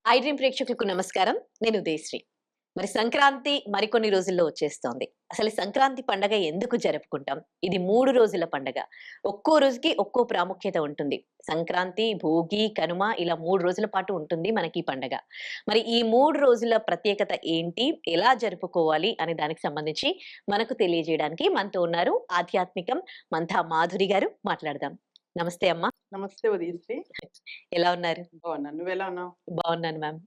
I dream ప్రేక్షకులకు నమస్కారం. నేను ఉదయశ్రీ. మరి సంక్రాంతి మరికొన్ని రోజుల్లో వచ్చేస్తోంది. అసలు ఈ సంక్రాంతి పండగ ఎందుకు జరుపుకుంటాం? ఇది 3 రోజుల పండగ. ఒక్కో రోజుకి ఒక్కో ప్రాముఖ్యత ఉంటుంది. సంక్రాంతి, భోగి, కనుమ ఇలా 3 రోజుల పాటు ఉంటుంది మనకి ఈ పండగ. మరి ఈ 3 రోజుల ప్రత్యేకత ఏంటి? ఎలా జరుపుకోవాలి? అనే దానికి సంబంధించి మనకు తెలియజేయడానికి మనతో ఉన్నారు ఆధ్యాత్మికం మంథా మాధురి గారు. మాట్లాడదాం. నమస్తే అమ్మా. నమస్తే ఉదయశ్రీ. ఎలా ఉన్నారు? బాగున్నాను. నువ్వెలా ఉన్నావు? బావున్నాను మ్యామ్.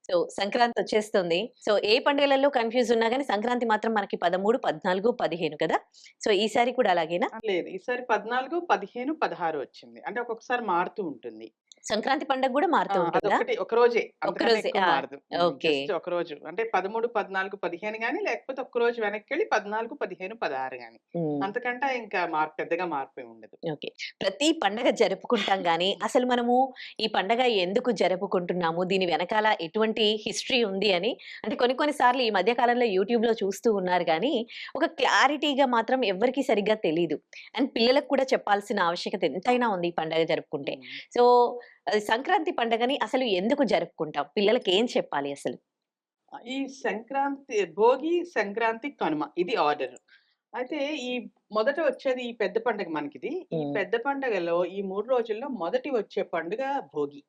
సో, సంక్రాంతి వచ్చేస్తుంది. సో, ఏ పండుగలలో కన్‌ఫ్యూజ్ ఉన్నా గాని సంక్రాంతి మాత్రం మనకి 13, 14, 15 కదా! సో, ఈసారి కూడా అలాగేనా? లేదు. ఈసారి 14, 15, 16 వచ్చింది. అంటే ఒక్కొక్కసారి మారుతూ ఉంటుంది. సంక్రాంతి పండగ గూడా మారుతూ ఉంటుందా? అదొక్కటి ఒకరోజే. అంతకన్నా ఒక్కరోజే. ఎక్కువ ఆ! మారదు. ఓకే. జస్ట్ ఒకరోజు. అంటే 13, 14, 15 గాని, లేకపోతే ఒక్కరోజు వెనక్కెళ్ళి 14, 15, 16 గాని. హ్మ్. అంతకంటే ఇంకా పెద్దగా మార్పేమి ఉండదు. ఓకే. ప్రతి పండగ జరుపుకుంటాం గానీ, అసలు మనము ఈ పండగ ఎందుకు జరుపుకుంటున్నాము? దీని వెనకాల ఎటువంటి హిస్టరీ ఉంది అని అంటే కొన్ని కొన్ని సార్లు ఈ మధ్య కాలంలో యూట్యూబ్‌లో చూస్తూ ఉన్నారు గానీ, ఒక క్లారిటీగా మాత్రం ఎవ్వరికీ సరిగ్గా తెలీదు. అండ్ పిల్లలకు కూడా చెప్పాల్సిన ఆవశ్యకత ఎంతైనా ఉంది ఈ పండగ జరుపుకుంటే. హ్మ్. సో, సంక్రాంతి పండగని అసలు ఎందుకు జరుపుకుంటాం? పిల్లలకి ఏం చెప్పాలి అసలు? ఈ సంక్రాంతి భోగి, సంక్రాంతి, కనుమ ఇది ఆర్డర్. అయితే ఈ మొదట వచ్చేది ఈ పెద్ద పండగ మనకిది. ఈ హ్మ్. పెద్ద పండగలో ఈ 3 రోజుల్లో మొదటి వచ్చే పండుగ భోగి.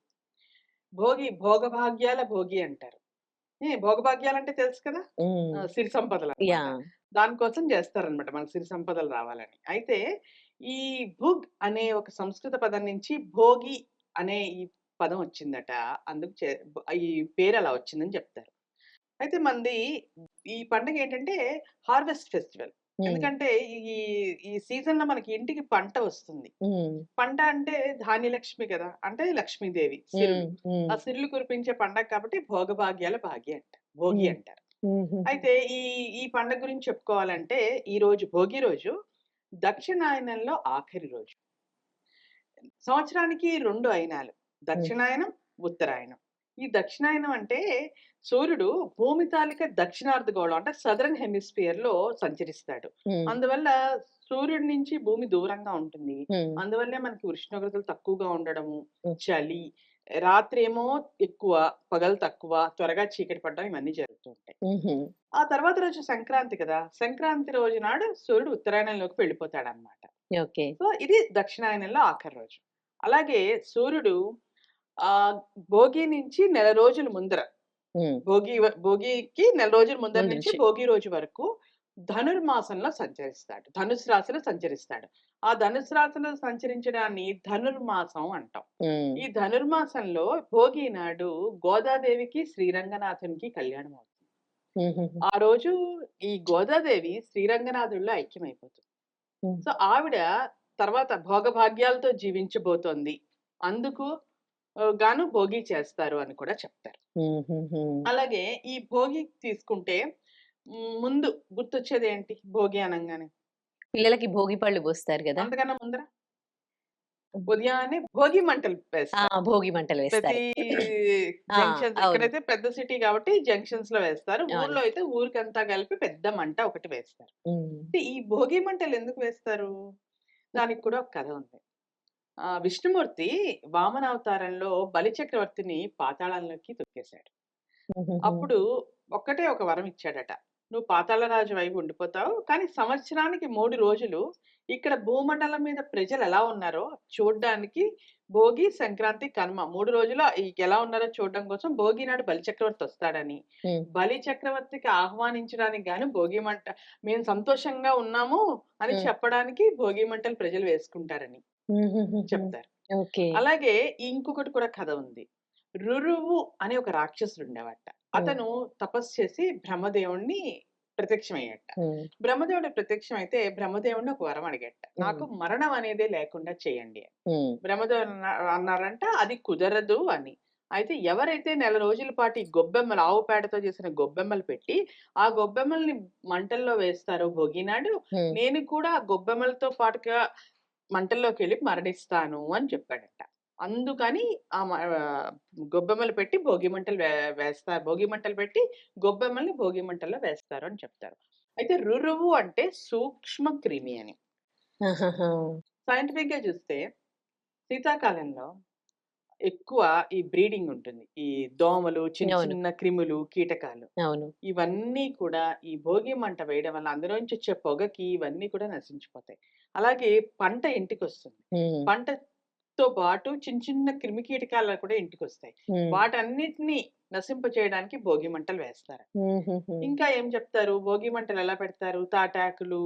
భోగి భోగభాగ్యాల భోగి అంటారు. భోగభాగ్యాలంటే తెలుసు కదా! హ్మ్. సిరి సంపదలనమాట. యాహ్! దానికోసం జేస్తారనమాట మనకు సిరి సంపదలు రావాలని. అయితే ఈ భుగ్ అనే ఒక సంస్కృత పదం నుంచి భోగి అనే ఈ పదం వచ్చిందట. అందుకు ఈ పేరలా వచ్చిందని చెప్తారు. అయితే మనది ఈ పండగేంటంటే హార్వెస్ట్ ఫెస్టివల్. హ్మ్. ఎందుకంటే ఈ ఈ సీజన్‌లో మనకి ఇంటికి పంట వస్తుంది. హ్మ్. పంట అంటే ధాన్యలక్ష్మి కదా! అంటే లక్ష్మీదేవి హ్మ్. సిరులు. హ్మ్. ఆ సిరులు కురిపించే పండగ కాబట్టి భోగభాగ్యాల భాగ్య అంటారు. భోగి హ్మ్. అంటారు. హుహుహు. అయితే ఈ ఈ పండగ గురించి చెప్పుకోవాలంటే ఈరోజు భోగి రోజు దక్షిణాయనంలో ఆఖరి రోజు. సంవత్సరానికి 2 అయనాలు. హ్మ్. దక్షిణాయనం, ఉత్తరాయణం. ఈ దక్షిణాయనం అంటే సూర్యుడు భూమి తాలూకా దక్షిణార్ధగోళం అంటే సదరన్ హెమిస్ఫియర్‌లో సంచరిస్తాడు. హ్మ్. అందువల్ల సూర్యుడి నుంచి భూమి దూరంగా ఉంటుంది. హ్మ్. అందువల్లే మనకి ఉష్ణోగ్రతలు తక్కువగా ఉండడము, హ్మ్. చలి, రాత్రేమో ఎక్కువ, పగలు తక్కువ, త్వరగా చీకటి పడడం ఇవన్నీ జరుగుతూ ఉంటాయి. హుహు. ఆ తర్వాత రోజు సంక్రాంతి కదా! సంక్రాంతి రోజు నాడు సూర్యుడు ఉత్తరాయణంలోకి వెళ్ళిపోతాడన్నమాట. ఓకే. సో, ఇది దక్షిణాయనంలో ఆఖరి రోజు. అలాగే సూర్యుడు ఆహ్, భోగి నుంచి నెల రోజుల ముందర హ్మ్. భోగికి నెల రోజుల ముందర ముందు నుంచి నుంచి. భోగి రోజు వరకు ధనుర్మాసంలో సంచరిస్తాడు. ధనుస్సు రాశిలో సంచరిస్తాడు. ఆ ధనుస్సు రాశిలో సంచరించడాన్ని ధనుర్మాసం అంటాం. హ్మ్. ఈ ధనుర్మాసంలో భోగి నాడు గోదాదేవికి, శ్రీరంగనాథునికి కళ్యాణం అవుతుంది. హుహుహు. ఆ రోజు ఈ గోదాదేవి శ్రీరంగనాథుడిలో ఐక్యమైపోతుంది. హ్మ్. సో, ఆవిడ తర్వాత భోగభాగ్యాలతో జీవించబోతోంది. అందుకు గాను భోగి చేస్తారు అని కూడా చెప్తారు. హుహుహు. అలాగే ఈ భోగి తీసుకుంటే ముందు గుర్తొచ్చేదేంటి భోగి అనంగానే? పిల్లలకి భోగి పళ్ళు పోస్తారు గదా! అంతకన్నా ముందర హ్మ్. ఉదయాన్నే భోగి మంటలు ఆ! వేస్తారు. భోగి మంటలు ప్రతి వేస్తారు. ఆ! జంక్షన్స్ అవును. ఇక్కడైతే పెద్ద సిటీ కాబట్టి జంక్షన్స్‌లో వేస్తారు. అవును. ఊర్లో అయితే ఊరికంతా కలిపి పెద్ద మంట ఒకటి వేస్తారు. హ్మ్. ఈ భోగి మంటలు ఎందుకు వేస్తారు? దానికి కూడా ఒక కథ ఉంది. విష్ణుమూర్తి వామనావతారంలో బలిచక్రవర్తిని పాతాళంలోకి తొక్కేసాడు. హుహుహు. అప్పుడు ఒక్కటే ఒక వరం ఇచ్చాడట. "నువ్వు పాతాళ రాజువై ఉండిపోతావు. కానీ సంవత్సరానికి 3 రోజులు ఇక్కడ భూమండలం మీద ప్రజలెలా ఉన్నారో చూడ్డానికి భోగి, సంక్రాంతి, కనుమ 3 రోజులు ఎలా ఉన్నారో చూడడం కోసం భోగి నాడు బలిచక్రవర్తి వస్తాడని, హ్మ్. బలి చక్రవర్తికి ఆహ్వానించడానికి గాను భోగి మంట మేము సంతోషంగా ఉన్నాము అని హ్మ్. చెప్పడానికి భోగి మంటలు ప్రజలు వేసుకుంటారని హుహుహుహు. చెప్తారు. ఓకే. అలాగే ఇంకొకటి కూడా కథ ఉంది. రురువు అనే ఒక రాక్షసుడుండేవాట. హ్మ్. అతను తపస్సు చేసి బ్రహ్మదేవుడిని ప్రత్యక్షమయ్యాట. హ్మ్. బ్రహ్మదేవుడు ప్రత్యక్షమైతే బ్రహ్మదేవుడిని ఒక వరం అడిగాట. హ్మ్. నాకు మరణం అనేదే లేకుండా చేయండి అని. హ్మ్. బ్రహ్మదేవుడు అన్నారంట అది కుదరదు అని. అయితే ఎవరైతే నెల రోజుల పాటు ఈ గొబ్బెమ్మలు ఆవు పేడతో చేసిన గొబ్బెమ్మలు పెట్టి, ఆ గొబ్బెమ్మల్ని మంటల్లో వేస్తారో భోగి నాడు, హ్మ్. నేను కూడా ఆ గొబ్బెమ్మలతో పాటుగా మంటల్లోకెళ్ళి మరణిస్తాను అని చెప్పాడట. అందుకని గొబ్బెమ్మలు పెట్టి భోగి మంటలు వేస్తారు. భోగి మంటలు పెట్టి గొబ్బెమ్మల్ని భోగి మంటల్లో వేస్తారు అని చెప్తారు. అయితే రురువు అంటే సూక్ష్మ క్రిమి అని. ఆహాహా! సైంటిఫిక్‌గా చూస్తే శీతాకాలంలో ఎక్కువ ఈ బ్రీడింగ్ ఉంటుంది. ఈ దోమలు, చిన్న అవును. చిన్న క్రిములు, కీటకాలు. అవును. ఇవన్నీ కూడా ఈ భోగి మంట వేయడం వల్ల అందులోంచి వచ్చే పొగకి ఇవన్నీ కూడా నశించిపోతాయి. అలాగే పంట ఇంటికొస్తుంది. హ్మ్. పంటతో పాటు చిన్న చిన్న క్రిమి కీటకాలు కూడా ఇంటికొస్తాయి. హ్మ్. వాటన్నిటిని నశింపచేయడానికి భోగి మంటలు వేస్తారు. హుహుహు. ఇంకా ఏం చెప్తారు? భోగి మంటలు ఎలా పెడతారు? తాటాకులు,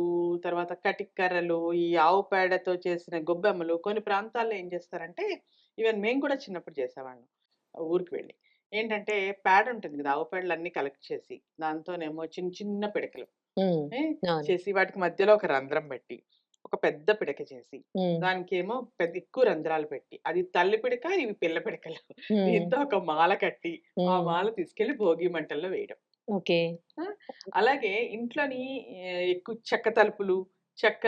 తర్వాత కటిక కర్రలు, ఈ ఆవు పేడతో చేసిన గొబ్బెమ్మలు కొన్ని ప్రాంతాల్లో ఏం చేస్తారంటే, ఈవెన్ మేము కూడా చిన్నప్పుడు చేసేవాళ్ళం. ఊరికి వెళ్ళి. ఏంటంటే పేడ ఉంటుంది కదా! ఆవు పేడలన్నీ కలెక్ట్ చేసి, దాంతోనేమో చిన్న చిన్న పిడకలు హ్మ్. ఏ అవును. చేసి వాటికి మధ్యలో ఒక రంధ్రం పెట్టి, ఒక పెద్ద పిడక చేసి, హ్మ్. దానికేమో పెద్ద ఎక్కువ రంధ్రాలు పెట్టి, అది తల్లి పిడక, ఇవి పిల్ల పిడకలు. హ్మ్. దీంతో ఒక మాల కట్టి, ఆ హ్మ్. మాల తీసుకెళ్ళి భోగి మంటల్లో వేయడం. ఓకే. ఆ! అలాగే ఇంట్లోని ఎక్కువ చెక్క తలుపులు, చెక్క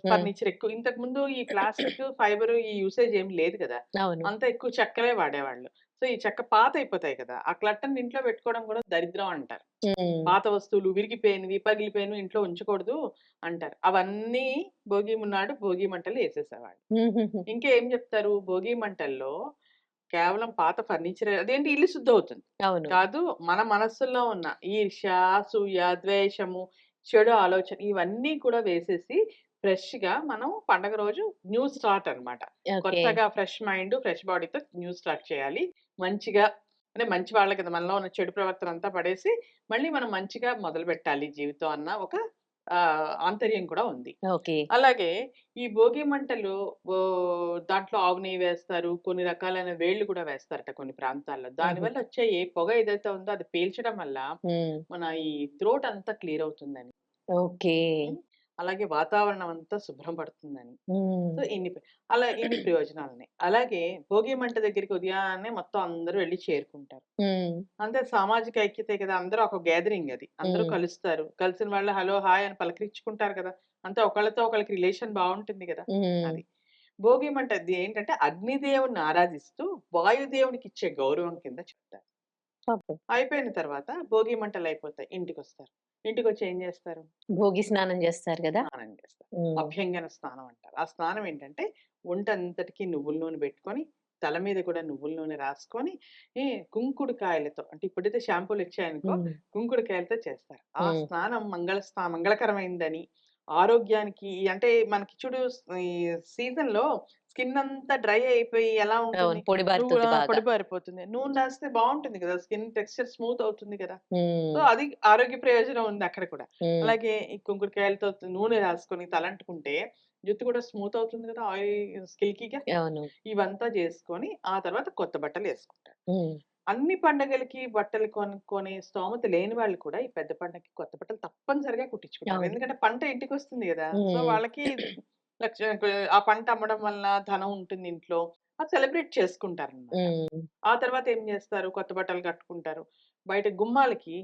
హ్మ్. ఫర్నిచర్ ఎక్కువ ఇంతకుముందు ఈ ప్లాస్టిక్, ఫైబర్ ఈ యూసేజ్ ఏమి లేదు కదా! అవును. అంతా ఎక్కువ చెక్కలే వాడేవాళ్ళు. సో, ఈ చెక్క పాతయిపోతాయి కదా! ఆ క్లట్టర్‌ని ఇంట్లో పెట్టుకోవడం కూడా దరిద్రం అంటారు. హ్మ్. పాత వస్తువులు విరిగిపోయినవి, పగిలిపోయినవి ఇంట్లో ఉంచకూడదు అంటారు. అవన్నీ భోగి మంటల్లో ఏసేసేవాళ్ళు. హుహుహు. ఇంకా ఏం చెప్తారు? భోగి మంటల్లో కేవలం పాత ఫర్నిచరే అదేంటి ఇల్లు శుద్ధవుతుంది. అవును. కాదు మన మనస్సుల్లో ఉన్న ఈర్ష్య, అసూయ, ద్వేషము, చెడు ఆలోచన ఇవన్నీ కూడా వేసేసి ఫ్రెష్‌గా మనం పండగ రోజు న్యూ స్టార్ట్ అన్నమాట. ఓకే. కొత్తగా ఫ్రెష్ మైండ్, ఫ్రెష్ బాడీతో న్యూ స్టార్ట్ చేయాలి. మంచిగా అంటే మంచి వాళ్ళే కదా! మనలో ఉన్న చెడు ప్రవర్తన అంతా పడేసి మళ్ళీ మనం మంచిగా మొదలుపెట్టాలి జీవితం అన్న ఒక ఆంతర్యం కూడా ఉంది. ఓకే. అలాగే ఈ భోగి మంటలు దాంట్లో ఆవు నెయ్యి వేస్తారు. కొన్ని రకాలైన వేళ్ళు కూడా వేస్తారట కొన్ని ప్రాంతాల్లో. హుహు. దానివల్ల వచ్చే ఏ పొగ ఏదైతే ఉందో అది పీల్చడం వల్ల హ్మ్. మన ఈ థ్రోట్ అంతా క్లియర్ అవుతుందని. ఓకే. హ్మ్. అలాగే వాతావరణం అంతా శుభ్రం పడుతుందని. హ్మ్. సో, ఇన్ని ప్రయోజనాలున్నాయి. అలాగే భోగి మంట దగ్గరికి ఉదయాన్నే మొత్తం అందరూ వెళ్లి చేరుకుంటారు. హ్మ్. అంతే సామాజిక ఐక్యతే కదా! అందరూ ఒక గ్యాదరింగ్ అది. అందరూ హ్మ్. కలుస్తారు. కలిసిన వాళ్ళు హలో, హాయ్ అని పలకరించుకుంటారు కదా! అంతే ఒకళ్ళతో ఒకళ్ళకి రిలేషన్ బావుంటుంది గదా! హ్మ్. అది. భోగి మంట అది ఏంటంటే అగ్నిదేవుడిని ఆరాధిస్తూ వాయుదేవునికిచ్చే గౌరవం కింద చెప్తారు. పాపం. అయిపోయిన తర్వాత భోగి మంటలయిపోతాయి. ఇంటికొస్తారు. ఇంటికొచ్చి ఏం జేస్తారు? భోగి స్నానం జేస్తారు గదా! స్నానం చేస్తారు. హ్మ్. అభ్యంగన స్నానం అంటారు. ఆ స్నానం ఏంటంటే ఒంటంతటికి నువ్వుల నూనె పెట్టుకొని, తల మీద కూడా నువ్వుల నూనె రాసుకొని, కుంకుడుకాయలతో అంటే ఇప్పుడైతే షాంపూలొచ్చాయనుకో, హ్మ్. కుంకుడుకాయలతో చేస్తారు. ఆ హ్మ్. స్నానం మంగళకరమైందని, ఆరోగ్యానికి అంటే మనకి చూడు ఈ సీజన్‌లో స్కిన్ అంతా డ్రై అయిపోయి ఎలా ఉంటుంది? అవును. పొడి నువ్వు బారుతది బాగా. పొడి బారిపోతుంది. నూనె రాస్తే బావుంటుంది కదా! స్కిన్ టెక్స్చర్ స్మూత్ అవుతుంది కదా! సో, హ్మ్. అది ఆరోగ్య ప్రయోజనం ఉంది అక్కడ కూడా. హ్మ్. అలాగే ఈ కుంకుడుకాయలతో నూనె రాసుకొని తలంటుకుంటే జుట్టు కూడా స్మూత్ అవుతుంది కదా! సిల్కీగా. అవును. ఇవంతా చేసుకొని ఆ తర్వాత కొత్త బట్టలేసుకుంటారు. హ్మ్. అన్ని పండగలకి బట్టలు కొనుక్కునే స్తోమత లేని వాళ్ళు కూడా ఈ పెద్ద పండగకి కొత్త బట్టలు తప్పనిసరిగా కుట్టించుకుంటారు. అవును. ఎందుకంటే పంట ఇంటికొస్తుంది గదా! సో, హ్మ్. వాళ్ళకి లక్ష ఆ పంట అమ్మడం వలన ధనం ఉంటుంది ఇంట్లో. అది సెలబ్రేట్ చేసుకుంటారనమాట. హ్మ్. ఆ తర్వాత ఏం జేస్తారు? కొత్త బట్టలు కట్టుకుంటారు. బయట గుమ్మాలకి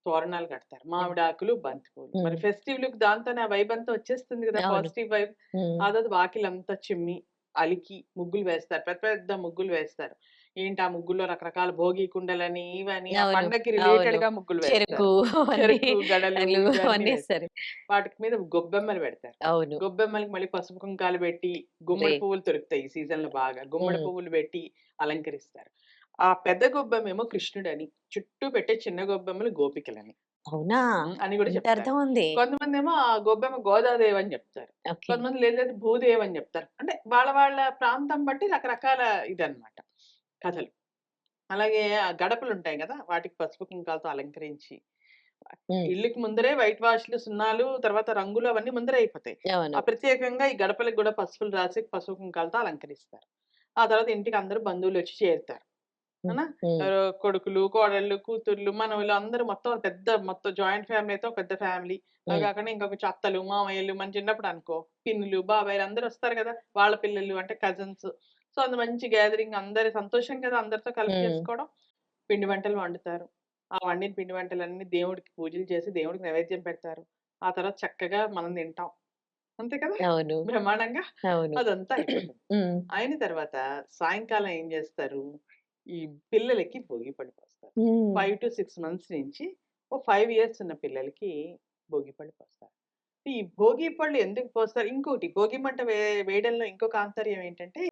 తోరణాలు కడతారు. హ్మ్. మామిడాకులు, బంతిపూలు. మరి హ్మ్. ఫెస్టివ్ లుక్ దాంతోనే ఆ వైబ్ అంతా వచ్చేస్తుంది గదా! అవును. Positive vibe. హ్మ్. ఆ తర్వాత వాకిలంతా చిమ్మి, అలికి ముగ్గులు వేస్తారు. పెద్ద పెద్ద ముగ్గులు వేస్తారు. ఏంటి ఆ ముగ్గుల్లో రకరకాల భోగి కుండలని, ఇవని ఆ అవును. పండగకి అవును. రిలేటెడ్‌గా ముగ్గులు చెరుకు వేస్తారు. అవన్నీ చెరుకు గడలు అలు ఇవన్నీ అవన్నీ వేస్తారు. ఏస్తారు. వాటికి మీద గొబ్బెమ్మలు పెడతారు. అవును. గొబ్బెమ్మలకి మళ్ళీ పసుపు కుంకాలు పెట్టి, అరే! గుమ్మడి పువ్వులు దొరుకుతాయి ఈ సీజన్‌లో బాగా. గుమ్మడి హ్మ్. పువ్వులు పెట్టి అలంకరిస్తారు. ఆ పెద్ద గొబ్బెమ్మేమో కృష్ణుడని, చుట్టూ పెట్టే చిన్న గొబ్బెమ్మలు గోపికలని. అవునా? అని గూడా ఇంత చెప్తారు. అర్థం ఉంది. కొంతమందేమో ఆ గొబ్బెమ్మ గోదాదేవి అని జెప్తారు. ఓకే. కొంతమంది లేదు లేదు భూదేవి అని జెప్తారు. అంటే వాళ్ళ వాళ్ళ ప్రాంతం బట్టి రకరకాల ఇదన్నమాట కథలు. అలాగే ఆ గడపలుంటాయి గదా! వాటికి పసుపు కుంకాలతో అలంకరించి హ్మ్. ఇళ్ళకి ముందరే వైట్ వాష్‌లు, సున్నాలు తర్వాత రంగులు అవన్నీ ముందరే అయిపోతాయి. ఆ అవును. ప్రత్యేకంగా ఈ గడపలకి గూడా పసుపులు రాసి పసుపు కుంకాలతో అలంకరిస్తారు. ఆ తర్వాత ఇంటికి అందరూ బంధువులొచ్చి చేరుతారు. హ్మ్. అవునా? హ్మ్. కొడుకులు, కోడళ్ళు, కూతుర్లు, మనవలు అందరూ మొత్తం జాయింట్ ఫ్యామిలీ అయితే ఒక పెద్ద ఫ్యామిలీ. అవి హ్మ్. కాకుండా ఇంకొక అత్తలు, మామయ్యలు మన చిన్నప్పుడు అనుకో పిన్నులు, బాబాయిలు అందరూ వస్తారు గదా! వాళ్ళ పిల్లలు అంటే కజిన్స్. సో, అందు మంచి గ్యాదరింగ్ అందరి సంతోషం కదా! అందరితో కలిపి హ్మ్. చేసుకోవడం. పిండి వంటలు వండుతారు. ఆ వండిన పిండి వంటలన్నీ దేవుడికి పూజలు చేసి దేవుడికి నైవేద్యం పెడతారు. ఆ తర్వాత చక్కగా మనం తింటాం. అంతే కదా! అవును. బ్రహ్మాండంగా అవును. అదంతా అయిపోతుంది. హ్మ్. అయిన తర్వాత సాయంకాలం ఏం జేస్తారు, ఈ పిల్లలకి భోగి పళ్ళు పోస్తారు. హ్మ్. 5-6 మంత్స్ నుంచి ఓ 5 ఇయర్స్ ఉన్న పిల్లలకి భోగి పళ్ళు పోస్తారు. ఈ భోగి పళ్ళు ఎందుకు పోస్తారు? ఇంకోటి భోగి మంట వేయడంలో ఇంకొక ఆంతర్యం ఏంటంటే,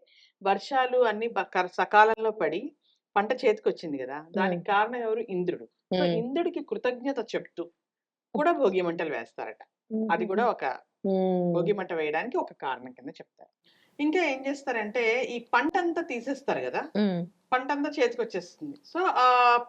వర్షాలు అన్నీ సకాలంలో పడి పంట చేతికొచ్చింది గదా! హ్మ్. దానికి కారణం ఎవరు? ఇంద్రుడు. సో, హ్మ్. ఇంద్రుడికి కృతజ్ఞత చెప్తూ కూడా భోగి మంటలు వేస్తారట. అది హుహుహు. కూడా ఒక హ్మ్. భోగి మంట వేయడానికి ఒక కారణం కింద చెప్తారు. ఇంకా ఏం చేస్తారంటే, ఈ పంటంతా తీసేస్తారు గదా! హ్మ్. పంటంతా చేతికొచ్చేస్తుంది. సో,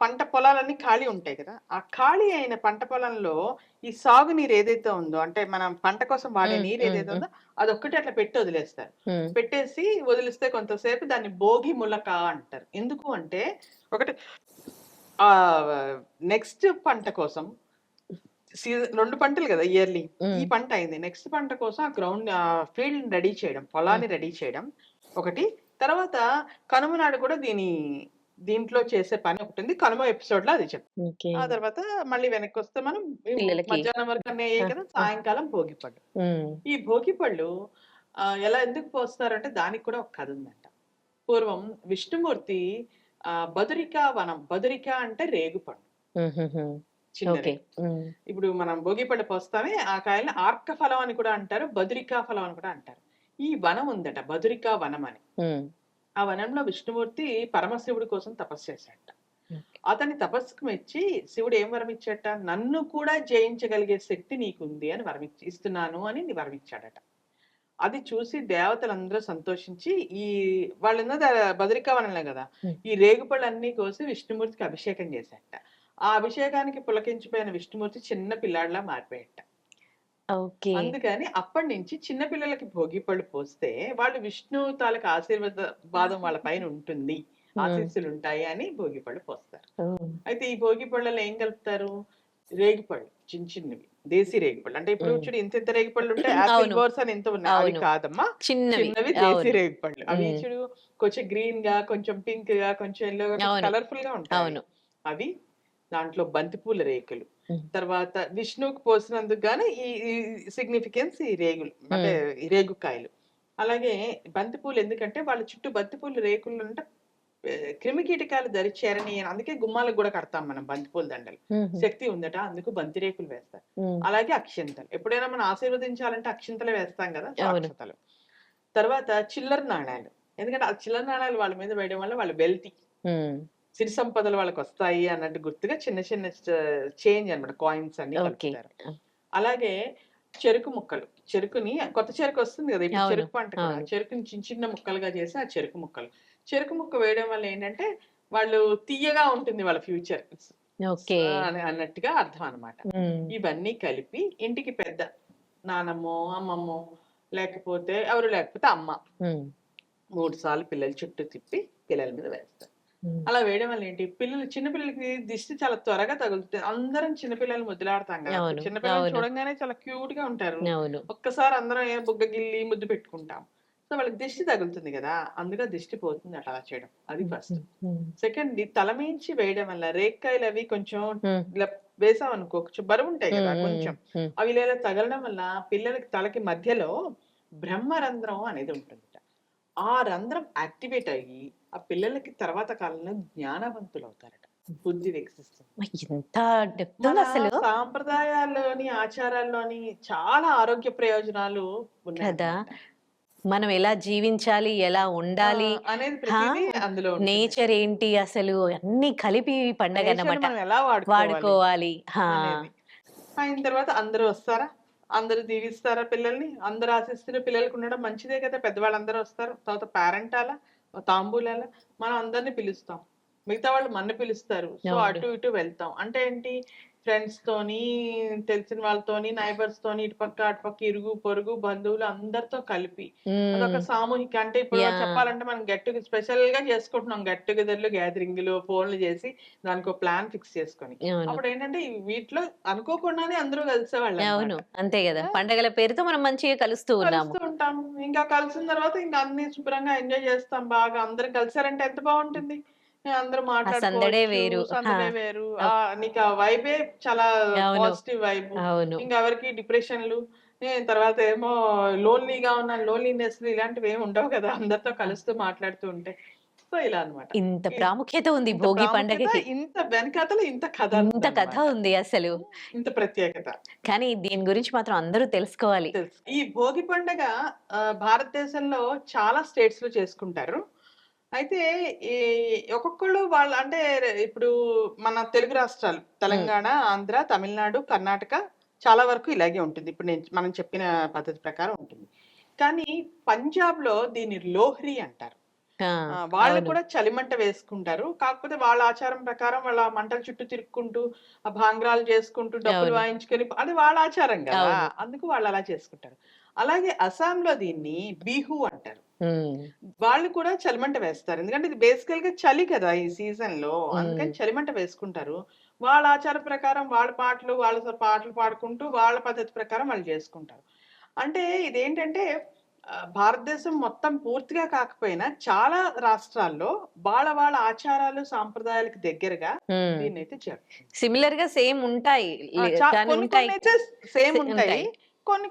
పంట పొలాలన్నీ ఖాళీ ఉంటాయి కదా! ఆ ఖాళీ అయిన పంట పొలంలో ఈ సాగునీరు ఏదైతే ఉందో, అంటే మనం పంట కోసం వాడే హ్మ్. నీరు హ్మ్. ఏదైతే హ్మ్. ఉందో, అదొక్కటి అట్లా పెట్టి వదిలేస్తారు. హ్మ్. పెట్టేసి వదిలిస్తే కొంతసేపు దాన్ని భోగి ములక అంటారు. ఎందుకు అంటే, ఒకటి నెక్స్ట్ పంట కోసం 2 పంటలు గదా! ఇయర్‌లీ. ఈ హ్మ్. పంట అయింది. నెక్స్ట్ పంట కోసం ఆ ఫీల్డ్‌ని రెడీ చేయడం, హ్మ్. పొలాన్ని రెడీ చేయడం ఒకటి. తర్వాత కనుమ నాడు కూడా దీంట్లో చేసే పని ఒకటుంది. కనుమ ఎపిసోడ్‌లో అది చెప్తా. ఓకే. ఆ తర్వాత మళ్ళీ వెనక్కొస్తే మనం పిల్లలకి. మధ్యాహ్నం వరకు అన్నీ ఆ! అయ్యాయి కదా! ఆ! సాయంకాలం భోగిపళ్ళు. హ్మ్. ఈ భోగిపళ్ళు ఎలా ఎందుకు పోస్తారంటే దానికి కూడా ఒక కథ ఉందంట. పూర్వం విష్ణుమూర్తి బదరికా వనం, బదరిక అంటే రేగుపండు. హుహుహు. ఓకే. చిన్నది. హ్మ్. ఇప్పుడు మనం భోగిపళ్ళు పోస్తామే, ఆ కాయల్ని ఆర్క ఫలం అని కూడా అంటారు. బదురికా ఫలం అని కూడా అంటారు. ఈ వనం ఉందట. బదురికా వనం అని. హ్మ్. ఆ వనంలో విష్ణుమూర్తి పరమశివుడి కోసం తపస్సు చేశాడట. ఓకే. అతని తపస్సుకు మెచ్చి శివుడు ఏం వరం ఇచ్చాడట? నన్ను కూడా జయించగలిగే శక్తి నీకుంది అని ఇస్తున్నాను అని వరం ఇచ్చాడట. అది చూసి దేవతలందరూ సంతోషించి వాళ్ళున్నది బదరికా వనంలో గదా! హ్మ్. ఈ రేగుపళ్ళన్నీ కోసి విష్ణుమూర్తికి అభిషేకం చేశాడట. ఆ అభిషేకానికి పులకించిపోయిన విష్ణుమూర్తి చిన్న పిల్లాడిలా మారిపోయాడట. ఓకే. అందుకని అప్పటినుంచి చిన్న పిల్లలకి భోగి పళ్ళు పోస్తే, వాళ్ళు విష్ణువు తాలూకా బాదం వాళ్ళ పైన ఉంటుంది. హ్మ్. ఆశీస్సులుంటాయి అని భోగి పళ్ళు పోస్తారు. ఓహ్! అయితే ఈ భోగి పళ్ళలో ఏం కలుపుతారు? రేగిపళ్ళు చిన్నవి. దేశీ రేగిపళ్ళు. అంటే ఇప్పుడు హ్మ్. చూడు ఇంతింత రేగిపళ్ళుంటాయి. యాపిల్ అవును. బోర్స్ అని ఇంత ఉన్నాయి. అవి అవును. కాదమ్మా. చిన్నవి. చిన్నవి దేశీ అవును. రేగిపళ్ళు. అవి హ్మ్. చూడు కొంచెం గ్రీన్‌గా, కొంచెం పింక్‌గా, కొంచెం యెల్లోగా, కొంచెం అవును. కలర్‌ఫుల్‌గా ఉంటాయవి. అవును. అవి దాంట్లో బంతిపూల రేకులు. హ్మ్. తర్వాత విష్ణువుకి పోసినందుకు గాను ఈ ఈ సిగ్నిఫికెన్స్ ఈ రేగులు. అంటే హ్మ్. ఈ రేగుకాయలు. అలాగే బంతిపూలు ఎందుకంటే వాళ్ళ చుట్టూ బంతిపూలు రేకులుంటే క్రిమి కీటకాలు దరి చేరనియని అందుకే గుమ్మాలకు గూడా కడతాం మనం బంతిపూల దండలు. హుహు. శక్తి ఉందట అందుకు బంతి రేకులు వేస్తారు. హ్మ్. అలాగే అక్షింతలు. ఎప్పుడైనా మనం ఆశీర్వదించాలంటే అక్షింతలే వేస్తాం గదా! సో, అవును. అక్షతలు. తర్వాత చిల్లర నాణాలు. ఎందుకంటే ఆ చిల్లర నాణాలు వాళ్ళ మీద వేయడం వల్ల వాళ్ళు వెల్తీ. హ్మ్. సిరి సంపదలు వాళ్ళకొస్తాయి అన్నట్టు గుర్తుగా చిన్న చిన్న చేంజ్ అన్నమాట. కాయిన్స్ అన్నీ ఓకే. కలుపుతారు. అలాగే చెరుకు ముక్కలు. చెరుకుని కొత్త చెరుకొస్తుంది గదా! ఇప్పుడు అవును. చెరుకు పంట కూడా. ఆ అవును. చెరుకుని చిన్న చిన్న ముక్కలుగా చేసి ఆ చెరుకు ముక్కలు. చెరుకు ముక్క వేయడం వల్ల ఏంటంటే, వాళ్ళు తియ్యగా ఉంటుంది వాళ్ళ ఫ్యూచర్. ఓకే. అన్నట్టుగా అర్థం అన్నమాట. హ్మ్. ఇవన్నీ కలిపి ఇంటికి పెద్ద నానమ్మో, అమ్మమ్మో లేకపోతే అమ్మ హ్మ్. 3 సార్లు పిల్లల చుట్టూ తిప్పి పిల్లల మీద వేస్తారు. హ్మ్. అలా వేయడం వల్ల ఏంటి చిన్న పిల్లలకి దిష్టి చాలా త్వరగా తగులుతది. అందరం చిన్న పిల్లల్ని ముద్దులాడతాం గదా! అవును. చిన్న పిల్లల్ని అవును. చూడంగానే చాలా క్యూట్‌గా ఉంటారు. అవును. ఒక్కసారి అందరం బుగ్గ గిల్లి ముద్దు పెట్టుకుంటాం. సో, వాళ్ళకి దిష్టి తగులుతుంది గదా! అందుకే దిష్టి పోతుందట అలా చేయడం. అది హ్మ్. ఫస్ట్. హ్మ్. హ్మ్. సెకండ్‌ది తల మీంచి వేయడం వల్ల రేగికాయలవి కొంచెం హ్మ్. ఇలా వేసామనుకో కొంచెం బరువుంటాయి హ్మ్. గదా! హ్మ్. కొంచెం. హ్మ్. అవి ఇలా తగలడం వల్ల పిల్లలకి తలకి మధ్యలో బ్రహ్మరంధ్రం అనేది ఉంటుందట. ఆ రంధ్రం యాక్టివేట్ అయ్యి, ఆ పిల్లలకి తర్వాత కాలంలో జ్ఞానవంతులవుతారట. బుద్ధి వికసిస్తుంది. ఎంత డెప్త్ మన ఉందసలు. సాంప్రదాయాల్లోని, ఆచారాల్లోని చాలా ఆరోగ్య ప్రయోజనాలు కదా! ఉన్నాయన్నమాట. మనం ఎలా జీవించాలి? ఎలా ఉండాలి? అనేది హా! ప్రతీదీ అందులో ఉంటుంది. నేచర్ ఏంటి అసలు అన్నీ కలిపి ఈ నేచర్‌ని పండగన్నమాట. మనం ఎలా వాడుకోవాలి వాడుకోవాలి. ఆ! అనేది. అయిన తర్వాత అందరూ వస్తారా? అందరూ దీవిస్తారా పిల్లల్ని? అందరి ఆశీస్సులు పిల్లలకుండడం మంచిదే కదా! పెద్దవాళ్ళందరూ వస్తారు. తర్వాత పేరెంటాలా, తాంబూలాలా మనం అందరిని పిలుస్తాం. మిగతా వాళ్ళు మనని పిలుస్తారు. సో, అవును. అటు ఇటు వెళ్తాం. అంటే ఏంటి? ఫ్రెండ్స్‌తోని, తెలిసిన వాళ్ళతోని, నైబర్స్‌తోని ఇటుపక్క, అటుపక్క ఇరుగు, పొరుగు, బంధువులు అందరితో కలిపి అదొక హ్మ్. సామూహిక అంటే ఇప్పుడు యాహ్! చెప్పాలంటే మనం స్పెషల్‌గా చేసుకుంటున్నాం. గెట్ టుగెదర్‌లు, గ్యాదరింగ్‌లు, ఫోన్‌లు చేసి దానికో ప్లాన్ ఫిక్స్ చేసుకొని. అవును. అప్పుడేంటంటే వీటిలో అనుకోకుండానే అందరూ కలిసేవాళ్ళనమాట. అవును. అంతే గదా! ఆ! పండగల పేరుతో మనం మంచిగా కలుస్తూ ఉన్నాము. కలుస్తూ ఉంటాం. ఇంకా కలిసిన తర్వాత ఇంక అన్నీ శుభ్రంగా ఎంజాయ్ చేస్తాం బాగా. అందరూ కలిసారంటే ఎంత బావుంటుంది. అందరూ ఆ సందడే మాట్లాడుకోవచ్చు. వేరు. ఆ! సందడే వేరు. అప్ నీకా వైబే చాలా అవును. Positive vibe. అవును. ఇంకెవరికీ డిప్రెషన్‌లు తర్వాత లోన్లీగా ఉన్న లోన్లీనెస్‌లు ఇలాంటివేమి ఉండవు కదా! అందరితో ఆ! కలుస్తూ మాట్లాడుతూ ఉంటే. సో ఇలా అన్నమాట. ఇంత ఈ ప్రాముఖ్యత ఉంది ఇంత భోగి ప్రాముఖ్యత, పండగకి. ఇంత వెనకాతల ఇంత కథ ఇంత కథ ఉందన్నమాట. ఉంది అసలు. ఇంత ప్రత్యేకత. కానీ దీని గురించి మాత్రం అందరూ తెలుసుకోవాలి. తెలుసు. ఈ భోగి పండగ భారతదేశంలో చాలా స్టేట్స్‌లో చేసుకుంటారు. అయితే ఈ ఒక్కొక్కళ్ళు వాళ్ళ అంటే ఇప్పుడు మన తెలుగు రాష్ట్రాలు హ్మ్. తెలంగాణ, ఆంధ్ర, తమిళనాడు, కర్ణాటక చాలా వరకు ఇలాగే ఉంటుంది. ఇప్పుడు మనం చెప్పిన పద్ధతి ప్రకారం ఉంటుంది. కానీ పంజాబ్‌లో దీన్ని లోహ్రీ అంటారు. ఆ! వాళ్ళు అవును. కూడా చలిమంట వేసుకుంటారు. కాకపోతే వాళ్ళ ఆచారం ప్రకారం వాళ్ళ మంటల చుట్టూ తిరుక్కుంటూ, ఆ భాంగ్రాలు చేసుకుంటూ, డప్పులు అవును. వాయించుకొని అది వాళ్ళ ఆచారం గదా! అవును. అందుకు వాళ్ళు అలా చేసుకుంటారు. అలాగే అస్సాంలో దీన్ని బిహు అంటారు. హ్మ్. వాళ్ళు కూడా చలిమంట వేస్తారు. ఎందుకంటే ఇది బేసికల్‌గా చలి కదా! ఈ సీజన్‌లో. హ్మ్. అందుకని చలిమంట వేసుకుంటారు. వాళ్ళ ఆచారం ప్రకారం వాళ్ళ పాటలు, వాళ్ళ పాటలు పాడుకుంటూ వాళ్ళ పద్ధతి ప్రకారం వాళ్ళు చేసుకుంటారు. అంటే ఇదేంటంటే భారతదేశం మొత్తం పూర్తిగా కాకపోయినా చాలా రాష్ట్రాల్లో వాళ్ళ ఆచారాలు, సాంప్రదాయాలకు దగ్గరగా హ్మ్. దీన్నైతే జరుపుకుంటారు. సిమిలర్‌గా సేమ్ ఉంటాయి. కానీ కొన్ని ఉంటాయి. కొన్నైతే సేమ్ ఉంటాయి. ఉంటాయి.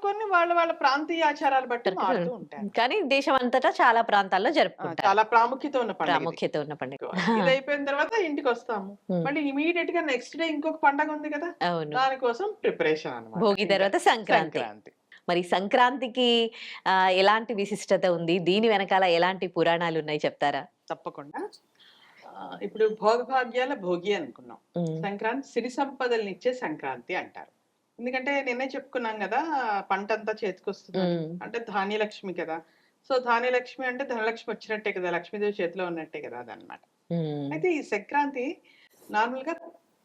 కొన్ని వాళ్ళ ప్రాంతీయ ఆచారాలు బట్టి మారుతూ ఉంటాయన్నమాట. కానీ దేశం అంతటా చాలా ప్రాంతాల్లో జరుపుకుంటారు. చాలా ప్రాముఖ్యత ఉన్న పండగిది. ప్రాముఖ్యత ఉన్న పండుగ. ఇదయిపోయిన తర్వాత ఇంటికొస్తాము. హ్మ్. మళ్ళీ ఇమ్మీడియేట్‌గా నెక్స్ట్ డే ఇంకొక పండగ ఉంది కదా! అవును. దానికోసం ప్రిపరేషన్ అన్నమాట. భోగి ఇంకా తర్వాత సంక్రాంతి. సంక్రాంతి. మరి సంక్రాంతికి ఎలాంటి విశిష్టత ఉంది? దీని వెనకాల ఎలాంటి పురాణాలున్నాయి చెప్తారా? తప్పకుండా. ఇప్పుడు భోగభాగ్యాల భోగి అనుకున్నాం. హ్మ్. సంక్రాంతి సిరి సంపదలనిచ్చే సంక్రాంతి అంటారు. ఎందుకంటే నిన్నే చెప్పుకున్నాం గదా! పంటంతా చేతికొస్తుందని. హ్మ్. అంటే ధాన్యలక్ష్మి కదా! సో, ధాన్యలక్ష్మి అంటే ధనలక్ష్మి వచ్చినట్టే కదా! లక్ష్మీదేవి చేతిలో ఉన్నట్టే కదా! అదనమాట. హ్మ్. అయితే ఈ సంక్రాంతి నార్మల్‌గా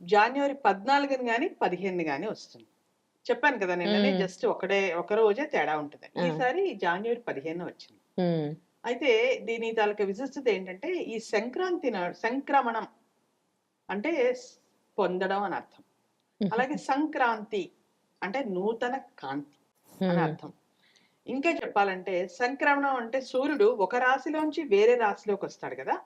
జాన్యువరి 14 గాని, 15 గాని వస్తుంది. చెప్పాను కదా! నిన్ననే హ్మ్. జస్ట్ ఒక రోజే తేడా ఉంటదని. ఆ! ఈసారి జాన్యువరి 15 వచ్చింది. హ్మ్. అయితే దీని తాలూకా విశిష్టత ఏంటంటే, ఈ సంక్రాంతి నాడు సంక్రమణం అంటే పొందడం అని అర్థం. అలాగే సంక్రాంతి అంటే నూతన కాంతి అని హ్మ్. అర్థం. ఇంకా చెప్పాలంటే సంక్రమణం అంటే సూర్యుడు ఒక రాశిలోంచి వేరే రాశిలోకొస్తాడు గదా!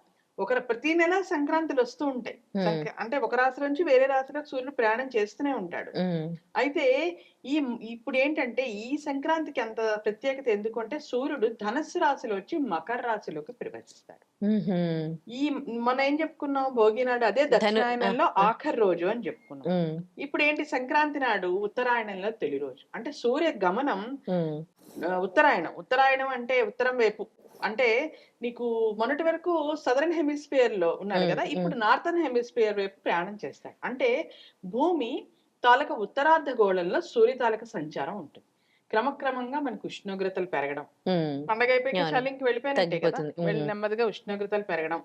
ప్రతి నెల సంక్రాంతులొస్తూ ఉంటాయి. హ్మ్. అంటే ఒక రాశి నుంచి వేరే రాశిలోకి సూర్యుడు ప్రయాణం చేస్తూనే ఉంటాడు. హ్మ్. అయితే ఇప్పుడేంటంటే ఈ సంక్రాంతికి అంత ప్రత్యేకత ఎందుకు అంటే సూర్యుడు ధనస్సు రాశిలోంచి మకర రాశిలోకి ప్రవేశిస్తాడు. హుహు. ఈ మనం ఏం చెప్పుకున్నాం భోగి నాడు అదే ఆ! దక్షిణాయనంలో ఆ! ఆఖరి రోజు అని చెప్పుకున్నాం. హ్మ్. ఇప్పుడేంటి సంక్రాంతి నాడు ఉత్తరాయణంలో తొలి రోజు. అంటే సూర్య గమనం హ్మ్. ఉత్తరాయణం. ఉత్తరాయణం అంటే ఉత్తరం వైపు. అంటే నీకు మొన్నటి వరకు సదరన్ హెమిస్ఫియర్‌లో ఉన్నాడు హ్మ్. గదా! హ్మ్. ఇప్పుడు నార్తర్న్ హెమిస్ఫియర్ వైపు ప్రయాణం చేస్తాడు. అంటే భూమి తాలూకా ఉత్తరార్ధగోళంలో సూర్య తాలూకా సంచారం ఉంటుంది. క్రమక్రమంగా మనకు ఉష్ణోగ్రతలు పెరగడం. హ్మ్. పండగ అయిపోయాక అవును. చలి ఇంక వెళ్ళిపోయినట్టే కదా! తగ్గిపోతుంది. హ్మ్. నెమ్మదిగా ఉష్ణోగ్రతలు పెరగడం,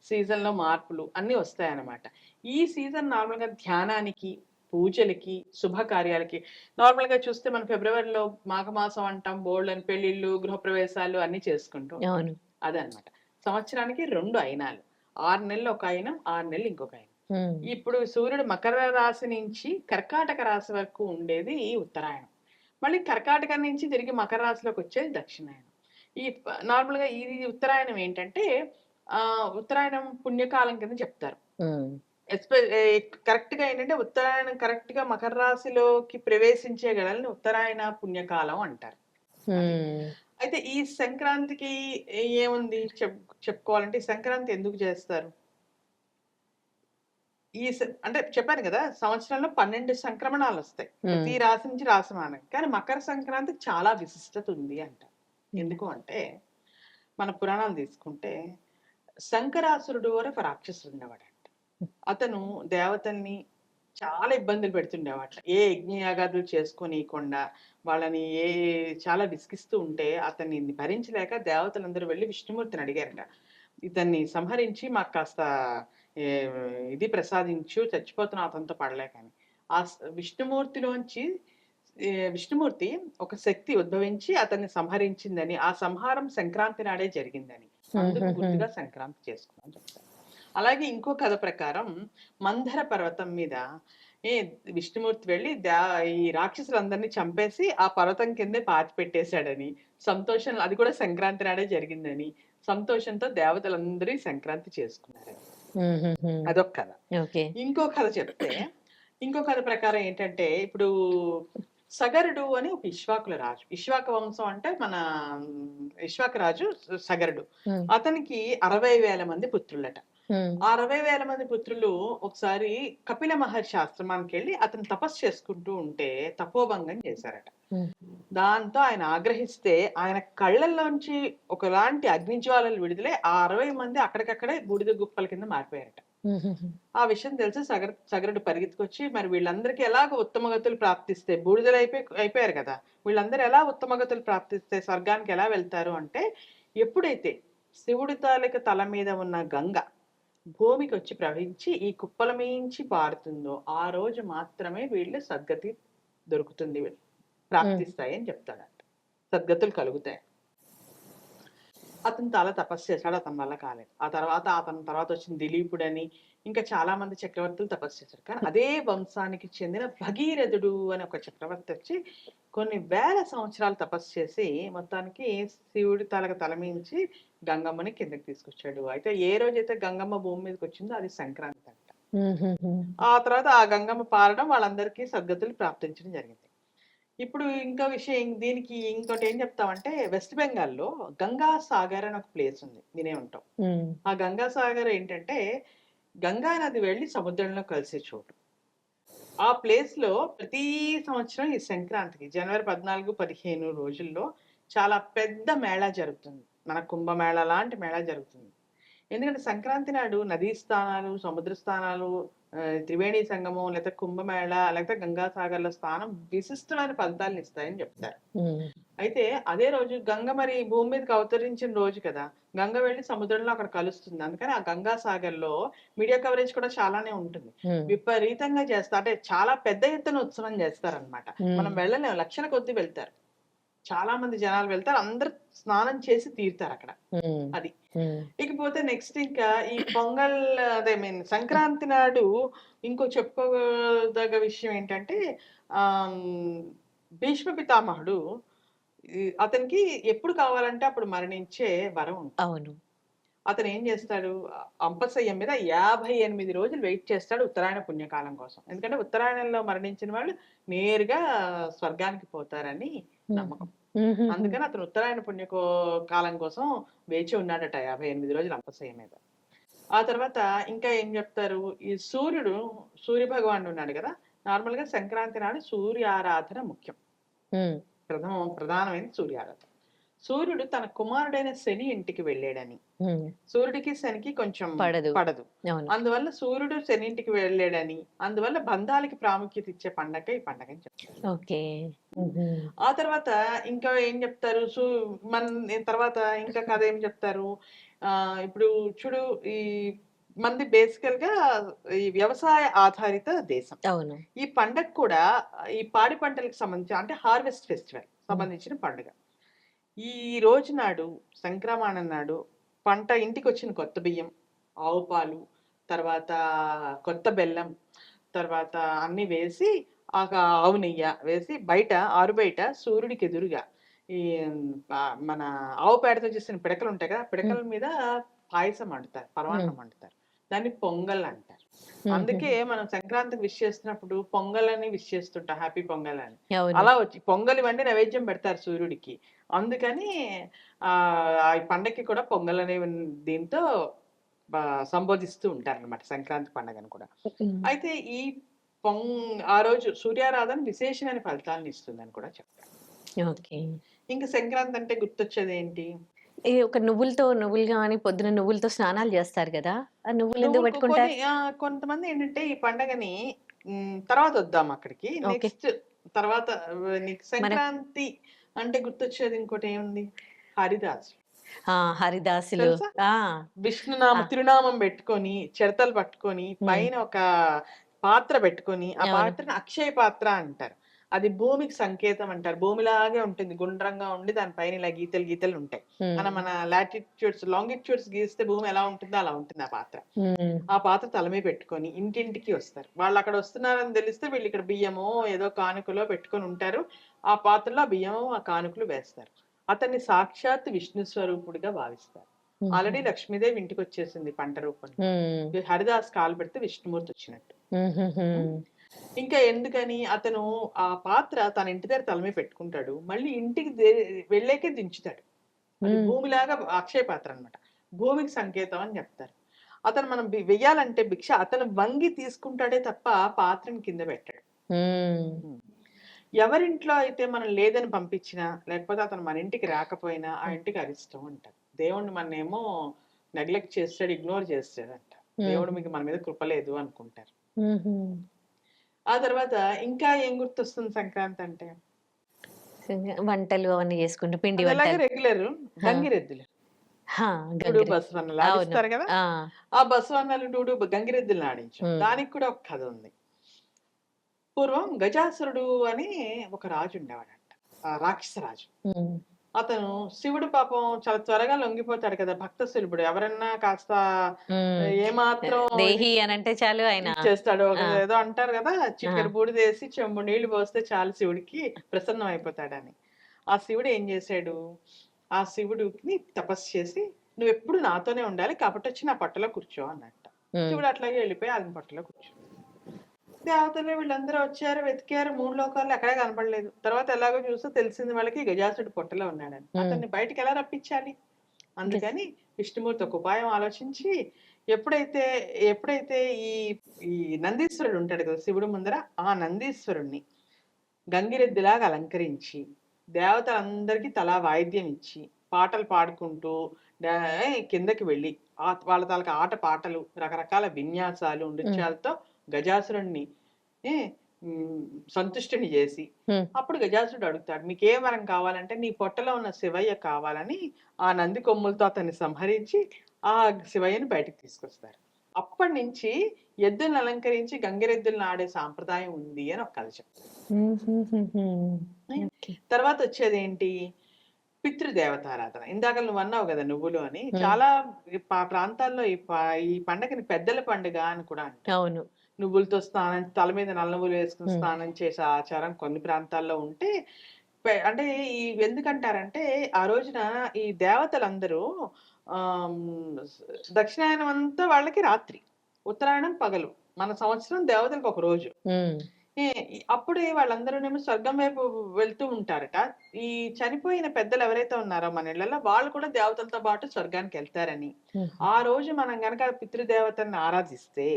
సీజన్‌లో మార్పులు అన్నీ వస్తాయన్నమాట. ఈ సీజన్ నార్మల్‌గా ధ్యానానికి, పూజలకి, శుభకార్యాలకి నార్మల్‌గా చూస్తే మనం ఫిబ్రవరిలో మాఘమాసం అంటాం. బోలెడన్ని పెళ్ళిళ్ళు, గృహప్రవేశాలు అన్నీ చేసుకుంటూ ఉంటాం. అవును. అదన్నమాట. సంవత్సరానికి 2 అయినాలు. 6 నెలలు ఒక అయినం, 6 నెలలు ఇంకొక అయినం. హ్మ్. ఇప్పుడు సూర్యుడు మకర రాశి నుంచి కర్కాటక రాశి వరకు ఉండేది ఉత్తరాయణం. మళ్ళీ కర్కాటక నుంచి తిరిగి మకర రాశిలోకొచ్చేది దక్షిణాయనం. నార్మల్‌గా ఇది ఉత్తరాయణం ఏంటంటే ఉత్తరాయణం పుణ్యకాలం కింద చెప్తారు. హ్మ్. కరెక్ట్‌గా ఏంటంటే ఉత్తరాయణం కరెక్ట్‌గా మకర రాశిలోకి ప్రవేశించే గడల్ని ఉత్తరాయణ పుణ్యకాలం అంటారు. అది. హ్మ్. అయితే ఈ సంక్రాంతికి ఏముంది చెప్పుకోవాలంటే ఈ సంక్రాంతి ఎందుకు చేస్తారు? అంటే చెప్పాను గదా! సంవత్సరంలో 12 సంక్రమణాలొస్తాయి. హ్మ్. ప్రతి రాశి నుంచి రాశి మారంగా. కానీ మకర సంక్రాంతికి చాలా విశిష్టత ఉంది అంటారు. హ్మ్. ఎందుకు అంటే, మన పురాణాలు తీసుకుంటే, సంకరాసురుడు అని ఒక రాక్షసుడుండేవాడంట. అతను దేవతల్ని చాలా ఇబ్బందులు పెడుతుండేవాట. ఏ యజ్ఞయాగాదులు చేసుకోనీయకుండా, వాళ్ళని చాలా విసిగిస్తూ ఉంటే, అతన్ని భరించలేక దేవతలందరూ వెళ్లి విష్ణుమూర్తిని అడిగారట. ఇతన్ని సంహరించి మాకు కాస్త ఏ ఇది ప్రసాదించు, చచ్చిపోతున్నాం అతనితో పడలేకని. విష్ణుమూర్తిలోంచి విష్ణుమూర్తి ఒక శక్తి ఉద్భవించి అతన్ని సంహరించిందని, ఆ సంహారం సంక్రాంతి నాడే జరిగిందని, అందుకు హుహుహు. గుర్తుగా సంక్రాంతి చేసుకున్నామని చెప్తారు. అలాగే ఇంకో కథ ప్రకారం మందర పర్వతం మీద ఏ విష్ణుమూర్తి వెళ్లి ఈ రాక్షసులందరినీ చంపేసి ఆ పర్వతం కిందే పాతిపెట్టేశాడని, అది కూడా సంక్రాంతి నాడే జరిగిందని, సంతోషంతో దేవతలందరూ ఈ సంక్రాంతి చేసుకున్నారని. హుహుహు. అదొక కథ. ఓకే. ఇంకో కథ చెప్తే, ఇంకో కథ ప్రకారం ఏంటంటే, ఇప్పుడు సగరుడు అని ఒక ఇక్ష్వాకుల రాజు. ఇక్ష్వాక వంశం అంటే మన ఇక్ష్వాక రాజు సగరుడు. ఉమ్, అతనికి 60,000 మంది పుత్రులట. ఉమ్, ఆ 60,000 మంది పుత్రులు ఒకసారి కపిల మహర్షి ఆశ్రమానికెళ్ళి అతను తపస్సు చేసుకుంటూ ఉంటే తపోభంగం చేశారట. ఉమ్, దాంతో ఆయన ఆగ్రహిస్తే ఆయన కళ్ళల్లోంచి ఒకలాంటి అగ్నిజ్వాలలు విడుదలై ఆ 60 మంది అక్కడికక్కడే బూడిద గుప్పల కింద మారిపోయారట. ఉమ్, ఉమ్, ఆ విషయం తెలిసి సగరుడు పరిగెత్తుకొచ్చి మరి వీళ్ళందరికీ ఎలాగ ఉత్తమగతులు ప్రాప్తిస్తే బూడిదలు అయిపోయారు కదా, వీళ్ళందరూ ఎలా ఉత్తమగతులు ప్రాప్తిస్తే స్వర్గానికి ఎలా వెళ్తారు అంటే, ఎప్పుడైతే శివుడి తాలూక తల మీద ఉన్న గంగ భూమికి వచ్చి ప్రవహించి ఈ కుప్పల మించి పారుతుందో ఆ రోజు మాత్రమే వీళ్ళు సద్గతి దొరుకుతుంది, ప్రాప్తిస్తాయి అని చెప్తాడంట. సద్గతులు కలుగుతాయి. అతను చాలా తపస్సు చేశాడు, అతని వల్ల కాలేదు. అతని తర్వాత వచ్చిన దిలీపుడని ఇంకా చాలా మంది చక్రవర్తులు తపస్సు చేశారు. కానీ అదే వంశానికి చెందిన భగీరథుడు అని ఒక చక్రవర్తి వచ్చి కొన్ని వేల సంవత్సరాలు తపస్సు చేసి మొత్తానికి శివుడి తలమించి గంగమ్మని కిందకి తీసుకొచ్చాడు. అయితే ఏ రోజైతే గంగమ్మ భూమి మీదకి వచ్చిందో అది సంక్రాంతి అంట. ఆ తర్వాత ఆ గంగమ్మ పారడం వాళ్ళందరికీ సద్గతులు ప్రాప్తించడం జరిగింది. ఇప్పుడు ఇంకో విషయం, దీనికి ఇంకోటి ఏం చెప్తామంటే వెస్ట్ బెంగాల్లో గంగా సాగర్ అని ఒక ప్లేస్ ఉంది, వినే ఉంటాం. ఉమ్, ఆ గంగా సాగర్ ఏంటంటే గంగా నది వెళ్ళి సముద్రంలో కలిసే చోటు. ఆ ప్లేస్ లో ప్రతి సంవత్సరం ఈ సంక్రాంతికి జనవరి 14-15 రోజుల్లో చాలా పెద్ద మేళా జరుగుతుంది. మన కుంభమేళా లాంటి మేళా జరుగుతుంది. ఎందుకంటే సంక్రాంతి నాడు నదీ స్థానాలు, సముద్ర స్థానాలు, త్రివేణి సంగమం, లేకపోతే కుంభమేళ, లేకపోతే గంగాసాగర్ల స్థానం విశిష్టమైన ఫలితాలను ఇస్తాయని చెప్తారు. ఉమ్, అయితే అదే రోజు గంగ మరి భూమి మీదకి అవతరించిన రోజు కదా, గంగ వెళ్ళి సముద్రంలో అక్కడ కలుస్తుంది. అందుకని ఆ గంగాసాగర్ లో మీడియా కవరేజ్ కూడా చాలానే ఉంటుంది. ఉమ్, విపరీతంగా చేస్తారు, అంటే చాలా పెద్ద ఎత్తున ఉత్సవం చేస్తారనమాట. మనం ఉమ్, వెళ్ళలేము, లక్షల కొద్ది వెళ్తారు, చాలా మంది జనాలు వెళ్తారు, అందరు స్నానం చేసి తీరుతారు అక్కడ. ఉమ్, అది. ఉమ్, ఇకపోతే నెక్స్ట్ ఇంకా ఈ పొంగల్ అదే మీన్ సంక్రాంతి నాడు ఇంకో చెప్పుకోదగ్గ విషయం ఏంటంటే ఆమ్, భీష్మ పితామహుడు అతనికి ఎప్పుడు కావాలంటే అప్పుడు మరణించే వరం ఉంటుంది. అవును. అతను ఏం చేస్తాడు, అంపశయ్యం మీద 58 రోజులు వెయిట్ చేస్తాడు ఉత్తరాయణ పుణ్యకాలం కోసం. ఎందుకంటే ఉత్తరాయణంలో మరణించిన వాళ్ళు నేరుగా స్వర్గానికి పోతారని నమ్మకం. అందుకని అతను ఉత్తరాయణ కాలం కోసం వేచి ఉన్నాడట 58 రోజులు అంపశయ్య మీద. ఆ తర్వాత ఇంకా ఏం చెప్తారు, ఈ సూర్య భగవానుడు ఉన్నాడు కదా, నార్మల్ గా సంక్రాంతి నాడు సూర్య ఆరాధన ముఖ్యం. ఉమ్, ప్రధానమైన సూర్యారాధన. సూర్యుడు తన కుమారుడైన శని ఇంటికి వెళ్ళాడని, ఉమ్, సూర్యుడికి శనికి కొంచెం పడదు. పడదు, అవును. అందువల్ల సూర్యుడు శని ఇంటికి వెళ్ళాడని, అందువల్ల బంధాలకి ప్రాముఖ్యత ఇచ్చే పండగ ఈ పండగ అని చెప్తారు. ఓకే. ఉహు, ఆ తర్వాత ఇంకా ఏం చెప్తారు, తర్వాత ఇంకా కథ ఏం చెప్తారు, ఇప్పుడు చూడు, ఈ మంది బేసికల్ గా ఈ వ్యవసాయ ఆధారిత దేశం. అవును. ఈ పండగ కూడా ఈ పాడి పంటలకు సంబంధించి అంటే హార్వెస్ట్ ఫెస్టివల్ సంబంధించిన పండుగ. ఈ రోజు నాడు సంక్రమణం నాడు పంట ఇంటికి వచ్చిన కొత్త బియ్యం, ఆవు పాలు, తర్వాత కొత్త బెల్లం, తర్వాత అన్ని వేసి ఆవు నెయ్యి వేసి ఆరు బయట సూర్యుడికి ఎదురుగా ఈ మన ఆవు పేడతో చేసిన పిడకలు ఉంటాయి కదా, పిడకల మీద పాయసం వండుతారు, పరమాన్నం వండుతారు. దాన్ని పొంగల్ అంటారు. అందుకే మనం సంక్రాంతికి విష్ చేస్తున్నప్పుడు పొంగల్ అని విష్ చేస్తుంటాం, హ్యాపీ పొంగల్ అని. అవును. అలా వచ్చి పొంగల్ ఇవన్నీ నైవేద్యం పెడతారు సూర్యుడికి. అందుకని ఈ పండగకి కూడా పొంగల్ అనే దీంతో సంబోధిస్తూ ఉంటారు అనమాట సంక్రాంతి పండుగను కూడా. ఉమ్, అయితే ఈ ఆ రోజు సూర్యారాధన విశేషమైన ఫలితాలను ఇస్తుందని కూడా చెప్తారు. ఓకే. ఇంకా సంక్రాంతి అంటే గుర్తొచ్చేది ఏంటి, ఈ ఒక నువ్వులు గాని పొద్దున నువ్వులతో స్నానాలు చేస్తారు కదా, ఆ నువ్వులు ఎందుకు పెట్టుకుంటారు? కొంతమంది ఏంటంటే ఈ పండగని తర్వాత వద్దాం అక్కడికి. ఓకే. నెక్స్ట్ తర్వాత నీకు సంక్రాంతి అంటే గుర్తొచ్చేది ఇంకోటి ఏముంది, హరిదాసు. హరిదాసులు. తెలుసా? ఆ ఆ, తిరునామం పెట్టుకొని చిడతలు పట్టుకొని ఉమ్, పైన ఒక పాత్ర పెట్టుకొని ఆ అవును. పాత్రని అక్షయ పాత్ర అంటారు. అది భూమికి సంకేతం అంటారు. భూమిలాగే ఉంటుంది, గుండ్రంగా ఉండి దానిపైన ఇలా గీతలు గీతలు ఉంటాయి. మన లాటిట్యూడ్స్ లాంగిట్యూడ్స్ గీస్తే భూమి ఎలా ఉంటుందో అలా ఉంటుంది ఆ పాత్ర. ఆ పాత్ర తలమే పెట్టుకొని ఇంటింటికి వస్తారు. వాళ్ళు అక్కడ వస్తున్నారని తెలిస్తే వీళ్ళు ఇక్కడ బియ్యమో ఏదో కానుకలో పెట్టుకొని ఉంటారు. ఆ పాత్రలో బియ్యమో ఆ కానుకలు వేస్తారు. అతన్ని సాక్షాత్ విష్ణు స్వరూపుడిగా భావిస్తారు. ఆల్రెడీ లక్ష్మీదేవి ఇంటికి వచ్చేసింది పంట రూపంలో. హరిదాస్ కాలు పెడితే విష్ణుమూర్తి వచ్చినట్టు. ఇంకా ఎందుకని అతను ఆ పాత్ర తన ఇంటి దగ్గర తల మీద పెట్టుకుంటాడు. మళ్ళీ ఇంటికి వెళ్ళాకే దించుతాడు. అది హ్మ్. భూమిలాగా అక్షయ పాత్ర అన్నమాట. భూమికి సంకేతం అని చెప్తారు. అతను మనం వెయ్యాలంటే భిక్ష అతను వంగి తీసుకుంటాడే తప్ప పాత్రని కింద పెట్టడు. హ్మ్. హ్మ్. ఎవరింట్లో అయితే మనం లేదని పంపించినా, లేకపోతే అతను మన ఇంటికి రాకపోయినా, ఆ హ్మ్. ఇంటికి అరిష్టం అంటారు. దేవుడు మననేమో నెగ్లెక్ట్ చేస్తాడు, ఇగ్నోర్ చేస్తాడంట. దేవుడు హుహు. మీకు మన మీద కృప లేదు అనుకుంటారు. హుహు. ఆ తర్వాత ఇంకా ఏం గుర్తొస్తుంది సంక్రాంతి అంటే? వంటలు అవన్నీ చేసుకుంటూ పిండి అది ఎలాగో వంటలు. రెగ్యులర్ ఆ! గంగిరెద్దులు. ఆ! డూడు గంగిరెద్దు. బసవన్నలు అవును. ఆడిస్తారు గదా! ఆ! ఆ బసవన్నలు, గంగిరెద్దులని ఆడించాం. హ్మ్. దానికి కూడా ఒక కథ ఉంది. పూర్వం గజాసురుడు అని ఒక రాజు ఉండేవాడంట. రాక్షస రాజు. హ్మ్. అతను శివుడు పాపం చాలా త్వరగా లొంగిపోతాడు కదా! భక్తశీలుడు. ఎవరన్నా కాస్త హ్మ్. ఏమాత్రం ఇది దేహి అనంటే చాలు ఆయన. ఇచ్చేస్తాడు. ఆ! ఏదో అంటారు గదా! ఆ! చిటికెడు బూడిదేసి చెంబుడు నీళ్లు పోస్తే చాలు శివుడికి ప్రసన్నం అయిపోతాడని. ఆ శివుడు ఏం జేశాడు? ఆ శివుడిని తపస్సు చేసి "నువ్వెప్పుడు నాతోనే ఉండాలి. కాబట్టి వచ్చి నా పక్కలో కూర్చో" అన్నట్ట. హ్మ్. శివుడు అట్లాగే ఎళ్ళిపోయి ఆయన పక్కలో కూర్చున్నాడు. దేవతలు వీళ్ళందరూ వచ్చారు, వెతికారు 3 లోకాల్లో ఎక్కడా కనపడలేదు. తర్వాత ఎలాగో చూస్తే తెలిసింది వాళ్ళకి గజాసురుడు పొట్టలో ఉన్నాడని. హ్మ్. అతన్ని బయటికెలా రప్పించాలి? గస్ అందుకని విష్ణుమూర్తి ఒక ఉపాయం ఆలోచించి ఎప్పుడైతే ఎప్పుడైతే ఈ ఈ నందీశ్వరుడు ఉంటాడు కదా! శివుడి ముందర ఆ నందీశ్వరుడిని గంగిరెద్దులాగా అలంకరించి, దేవతలందరికీ తలా వాయిద్యం ఇచ్చి, పాటలు పాడుకుంటూ డా కిందకి వెళ్ళి వాళ్ళ తాలూకా ఆట పాటలు, రకరకాల విన్యాసాలు, హ్మ్. నృత్యాలతో గజాసురుడిని ఏ హ్మ్. సంతుష్టుని జేసి, హ్మ్. అప్పుడు గజాసురుడు అడుగుతాడు. "మీకే వరం కావాలంటే నీ పొట్టలో ఉన్న శివయ్య కావాలని" ఆ నంది కొమ్ములతో అతన్ని సంహరించి, ఆ శివయ్యని బయటికి తీసుకొస్తారు. అప్పటినుంచి ఎద్దుల్ని అలంకరించి గంగిరెద్దుల్ని ఆడే సాంప్రదాయం ఉంది అని ఒక కథ చెప్తారు. హుహుహుహు. హ్మ్. ఓకే. తర్వాతొచ్చేదేంటి? పితృదేవతారాధన. ఇందాక నువ్వన్నావు గదా! నువ్వులు అని. హ్మ్. చాలా ఈ ప్రాంతాల్లో ఈ పండగని పెద్దల పండుగ అని కూడా అంటారు. అవును. నువ్వులతో స్నానం తల మీద నల్ల నువ్వులు వేసుకొని హ్మ్. స్నానం చేసే ఆచారం కొన్ని ప్రాంతాల్లో ఉంటే, అంటే ఎందుకంటారంటే, ఆ రోజున ఈ దేవతలందరూ దక్షిణాయనం అంతా వాళ్ళకి రాత్రి. ఉత్తరాయణం పగలు. మన సంవత్సరం దేవతలకి ఒక రోజు. హ్మ్. ఏ అప్పుడే వాళ్ళందరూనేమో స్వర్గం వైపు వెళ్తూ ఉంటారట. ఈ చనిపోయిన పెద్దలు ఎవరైతే ఉన్నారో మన ఇళ్ళలో వాళ్ళు కూడా దేవతలతో పాటు స్వర్గానికెళ్తారని. హుహు. ఆ రోజు మనం గనక పితృదేవతలను ఆరాధిస్తే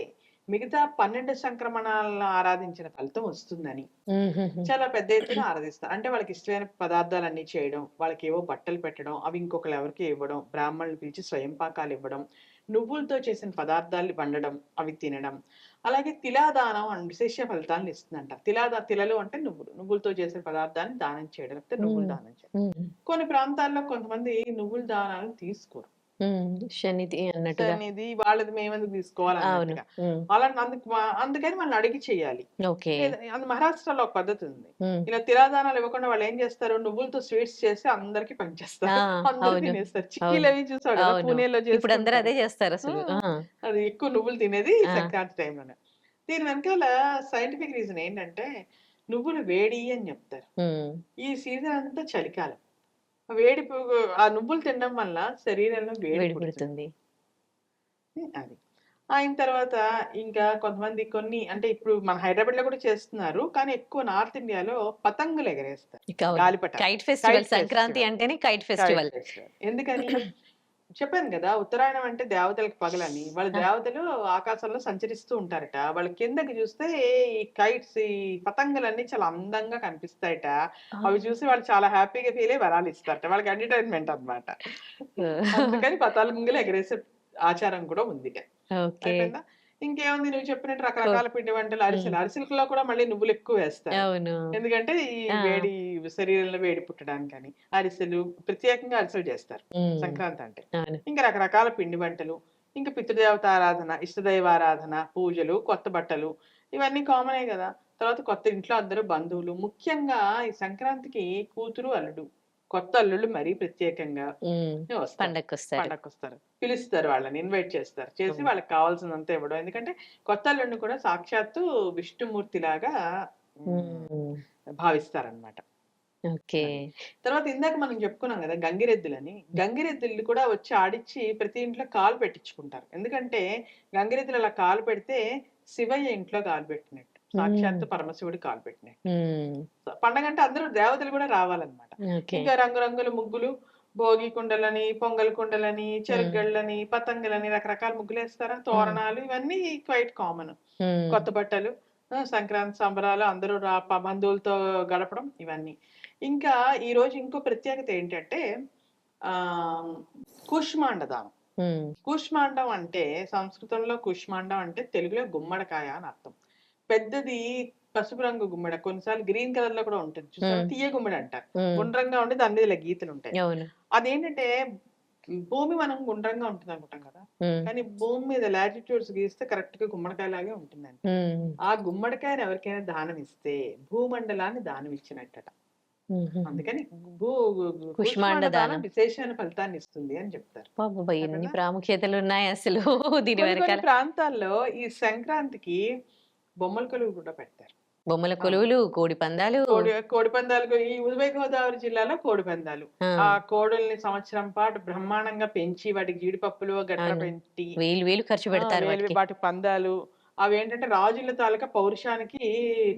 మిగతా 12 సంక్రమణాలను ఆరాధించిన ఫలితం వస్తుందని హుహుహు. చాలా పెద్ద ఎత్తున ఆరాధిస్తారు. అంటే వాళ్ళకిష్టమైన పదార్థాలన్నీ చేయడం, వాళ్ళకేవో బట్టలు పెట్టడం, అవి ఇంకొకళ్ళెవరికో ఇవ్వడం, బ్రాహ్మణులు పిలిచి స్వయం పాకాలివ్వడం, నువ్వులతో చేసిన పదార్థాలు వండడం, అవి తినడం. అలాగే తిలాదానం అని విశేష ఫలితాలను ఇస్తుందంట. తిలలు అంటే నువ్వులు. నువ్వులతో చేసిన పదార్థాన్ని దానం చేయడం. లేకపోతే నువ్వులు హ్మ్. దానం చేయడం. హ్మ్. కొన్ని ప్రాంతాల్లో కొంతమంది నువ్వుల దానాలను తీసుకోరు. హ్మ్. శనిది అన్నట్టుగా. శనిది వాళ్ళది మేమెందుకు అవును. తీసుకోవాలన్నట్టుగా. హ్మ్. అందుకని వాళ్ళని అడిగి చేయాలి. ఓకే. అది మహారాష్ట్రలో ఒక పద్ధతుంది. హ్మ్. ఇలా తిలాదానాలు ఇవ్వకుండా వాళ్ళేం చేస్తారు, నువ్వులతో స్వీట్స్ చేసి అందరికి ఆ! పంచేస్తారు. అందరూ అవును. తినేస్తారు. అవును. చిక్కీలవి చూసావు గదా! అవును. పూణేలో ఇప్పుడందరూ చేస్తుంటారు. అదే ఆ! జేస్తారసలు. ఆ! అది ఎక్కువ నువ్వులు తినేది ఆ! సంక్రాంతి టైంలోనే. దీని వెనకాల సైంటిఫిక్ రీజన్ ఏంటంటే, నువ్వులు వేడి అని చెప్తారు. హ్మ్. ఈ సీజన్ అంతా చలికాలం. వేడి పు ఆ నువ్వులు తినడం వల్ల శరీరంలో వేడి వేడి పుడుతుంది. పుడుతుంది. అది. అయిన తర్వాత ఇంకా కొంతమంది కొన్ని అంటే ఇప్పుడు మన హైదరాబాద్‌లో కూడా చేస్తున్నారు. కానీ ఎక్కువ నార్త్ ఇండియాలో పతంగులు ఎగరేస్తారు. ఇక అవును. గాలిపటాలు. Kite festival kite Sankranti festival. అంటేనే కైట్ కైట్ ఫెస్టివల్. ఫెస్టివల్. ఎందుకని? చెప్పాను గదా! ఉత్తరాయణం అంటే దేవతలకి పగలని. వాళ్ళ ఆ! దేవతలు ఆకాశంలో సంచరిస్తూ ఉంటారట. వాళ్ళు కిందకి చూస్తే ఈ కైట్స్, ఈ పతంగులన్నీ చాలా అందంగా కనిపిస్తాయట. ఆ! అవి చూసి వాళ్ళు చాలా హ్యాపీగా ఫీల్ అయ్యి వరాలిస్తారట. వాళ్ళకి ఎంటర్‌టైన్‌మెంట్ అన్నమాట. అందుకని పతంగులు ఎగరేసే ఆచారం కూడా ఉందిట. ఓకే. అయిపోయిందా? ఇంకేముంది నువ్వు చెప్పినట్టు కో రకరకాల పిండి వంటలు, హ్మ్. అరిసెలు. అరిసెలలో కూడా మళ్ళీ నువ్వులెక్కువ వేస్తారు. అవును. ఎందుకంటే ఈ ఆ! వేడి శరీరంలో వేడి పుట్టడానికని. అరిసెలు ప్రత్యేకంగా అరిసెలు చేస్తారు హ్మ్. సంక్రాంతి అంటే. అవును. ఇంకా రకరకాల పిండి వంటలు, ఇంకా పితృదేవతారాధన, ఇష్టదైవారాధన, పూజలు, కొత్త బట్టలు ఇవన్నీ కామనే గదా! తర్వాత కొత్త ఇంట్లో అందరూ బంధువులు. ముఖ్యంగా ఈ సంక్రాంతికి కూతురు, అల్లుడు, కొత్త అల్లుళ్ళు మరీ ప్రత్యేకంగా హ్మ్. వస్తారు. పండగకొస్తారు. పండగకొస్తారు. పిలుస్తారు వాళ్ళని. ఇన్వైట్ చేస్తారు. చేసి హ్మ్. వాళ్ళకి కావాల్సినంత ఇవ్వడం. ఎందుకంటే కొత్త అల్లుడిని కూడా సాక్షాత్తు విష్ణుమూర్తిలాగా హ్మ్. హ్మ్. భావిస్తారనమాట. ఓకే. అది. తర్వాత ఇందాక మనం చెప్పుకున్నాం గదా! గంగిరెద్దులని. గంగిరెద్దులు కూడా వచ్చి ఆడిచ్చి ప్రతి ఇంట్లో కాలు పెట్టించుకుంటారు. ఎందుకంటే గంగిరెద్దులు అలా కాలు పెడితే శివయ్య ఇంట్లో కాలు పెట్టినట్టు. సాక్షాత్తు పరమశివుడు కాలు పెట్టినాయి. ఉమ్, పండగ అంటే అందరూ దేవతలు కూడా రావాలన్నమాట. ఓకే. ఇంకా రంగురంగుల ముగ్గులు, భోగి కుండలని, పొంగల్ కుండలని, ఉమ్, చెరుగళ్ళని, పతంగులని రకరకాల ముగ్గులేస్తారా, ఉమ్, తోరణాలు ఇవన్నీ క్వైట్ కామన్. ఉమ్, కొత్త బట్టలు, సంక్రాంతి సంబరాలు, అందరూ బంధువులతో గడపడం ఇవన్నీ. ఇంకా ఈ రోజు ఇంకో ప్రత్యేకత ఏంటంటే కూష్మాండ దానం. ఉమ్, కూష్మాండం అంటే సంస్కృతంలో కూష్మాండం అంటే తెలుగులో గుమ్మడికాయ అని అర్థం. పెద్దది పసుపు రంగు గుమ్మడి, కొన్నిసార్లు గ్రీన్ కలర్ లో కూడా ఉంటుంది చూసారా, ఉమ్, తీయ గుమ్మడి అంటారు. ఉమ్, గుండ్రంగా ఉండి దాని మీద ఇలా గీతలు ఉంటాయి. అవును. అదేంటంటే భూమి మనం గుండ్రంగా ఉంటుంది అనుకుంటాం కదా, ఉమ్, కానీ భూమి మీద లాటిట్యూడ్స్ గీస్తే కరెక్ట్ గా గుమ్మడికాయ లాగే ఉంటుందండి. ఉమ్, ఆ గుమ్మడికాయని ఎవరికైనా దానం ఇస్తే భూమండలాన్ని దానం ఇచ్చినట్టట. ఉమ్, అందుకని భూ కుష్మాండ కూష్మాండ దానం దానం. విశేషమైన ఫలితాన్ని ఇస్తుంది అని చెప్తారు బాబా, ఎన్ని కదా. ప్రాముఖ్యతలు ఉన్నాయి అసలు దీని కొన్ని కొన్ని వెనకాల. ప్రాంతాల్లో ఈ సంక్రాంతికి బొమ్మల కొలువు కూడా పెడతారు. బొమ్మల ఆ, కొలువులు, కోడి పందాలు. కోడి పందాలు. ఈ ఉభయ గోదావరి జిల్లాలో కోడి పందాలు. ఆ, ఆ కోడుల్ని సంవత్సరం పాటు బ్రహ్మాండంగా పెంచి వాటికి జీడిపప్పులు గట్ర అవును. పెట్టి వేలు వేలు ఖర్చు పెడతారు వేలు వాటికి. వాటి పందాలు అవి ఏంటంటే రాజుల తాలూకా పౌరుషానికి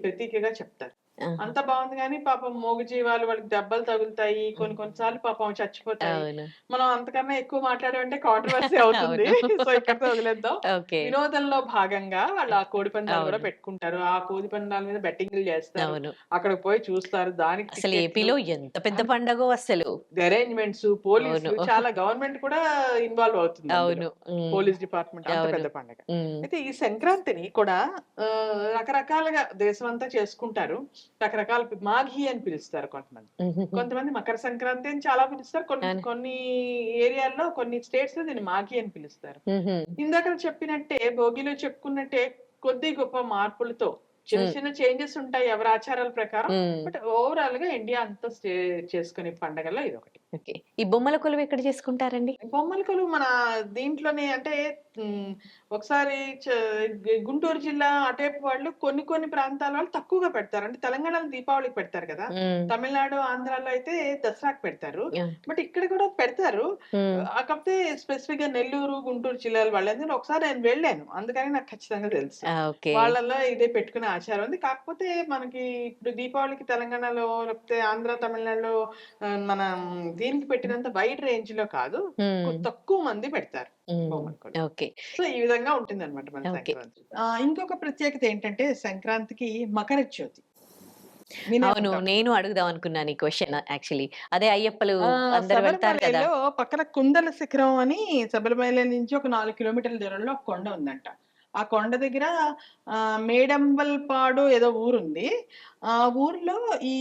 ప్రతీకగా చెప్తారు. ఆహా. అంత బాగుంది కానీ పాపం మూగ జీవాలు వాళ్ళకి దెబ్బలు తగులుతాయి, కొన్ని కొన్నిసార్లు పాపం చచ్చిపోతాయి. అవును. మనం అంతకన్నా ఎక్కువ మాట్లాడామంటే కాంట్రవర్సీ అవుతుంది. అవును. సో ఇక్కడితో వదిలేద్దాం. ఓకే. వినోదంలో భాగంగా వాళ్ళు ఆ కోడి పందాలు కూడా అవును. పెట్టుకుంటారు. ఆ కోడి పందాల మీద బెట్టింగ్లు చేస్తారు. అవును. అక్కడికి పోయి చూస్తారు. దానికి అసలు టికెట్లు, ఏపీలో ఎంత పెద్ద పండగో అసలు. అరేంజ్మెంట్స్, పోలీసులు, అవును. చాలా గవర్నమెంట్ కూడా ఇన్వాల్వ్ అవుతుంది అందులో. అవును. ఉమ్, పోలీస్ డిపార్ట్మెంట్, అంత అవును. పెద్ద పండగ. ఉమ్, అయితే ఈ సంక్రాంతిని కూడా రకరకాలుగా దేశం అంతా చేసుకుంటారు. రకరకాల మాఘీ అని పిలుస్తారు కొంతమంది. ఉహుహు. కొంతమంది మకర సంక్రాంతి అని చాలా పిలుస్తారు. కొన్ని అవును. కొన్ని ఏరియాల్లో, కొన్ని స్టేట్స్ లో దీన్ని మాఘీ అని పిలుస్తారు. ఉహు. ఇందాక చెప్పినట్టే భోగిలో చెప్పుకున్నట్టే కొద్ది గొప్ప మార్పులతో చిన్న ఉమ్, చిన్న చేంజెస్ ఉంటాయి ఎవరి ఆచారాల ప్రకారం. ఉమ్, బట్ ఓవరాల్ గా ఇండియా అంతా చేసుకునే పండగల్లో ఇది ఒకటి. ఓకే. ఈ బొమ్మల కొలువు ఎక్కడ చేసుకుంటారండి? బొమ్మల కొలువు మన దీంట్లోనే అంటే ఉమ్, ఒకసారి గుంటూరు జిల్లా అటేపు వాళ్ళు కొన్ని కొన్ని ప్రాంతాల వాళ్ళు తక్కువగా పెడతారు. అంటే తెలంగాణలో దీపావళికి పెడతారు కదా, ఉమ్, తమిళనాడు ఆంధ్రాలో అయితే దసరాకు పెడతారు. ఆ, బట్ ఇక్కడ కూడా పెడతారు. ఉమ్, కాకపోతే స్పెసిఫిక్ గా నెల్లూరు గుంటూరు జిల్లాల వాళ్ళు, ఎందుకంటే ఒకసారి నేను వెళ్ళాను, అందుకని నాకు ఖచ్చితంగా తెలుసు. ఆ, ఓకే. వాళ్ళల్లో ఇదే పెట్టుకునే ఆచారం ఉంది. కాకపోతే మనకి ఇప్పుడు దీపావళికి తెలంగాణలో లేకపోతే ఆంధ్ర తమిళనాడులో మనం దీనికి పెట్టినంత వైడ్ రేంజ్ లో కాదు, ఉమ్, తక్కువ మంది పెడతారు ఉమ్, బొమ్మల కొలువు. ఓకే. సో ఈ విధంగా ఉంటుంది అనమాట మన ఓకే. సంక్రాంతి. ఇంకొక ప్రత్యేకత ఏంటంటే సంక్రాంతికి మకర జ్యోతి వినే అవును. ఉంటాం. నేను అడుగుదాం అనుకున్నాను ఈ క్వశ్చన్ యాక్చువల్లీ. అదే అయ్యప్పలు అందరూ వెళ్తారు కదా. శబరిమలలో పక్కన కుందల శిఖరం అని, శబరిమల నుంచి ఒక 4 కిలోమీటర్ల దూరంలో ఒక కొండ ఉందంట. ఆ కొండ దగ్గర మేడంబల్పాడు ఏదో ఊరుంది. ఆ ఊర్లో ఈ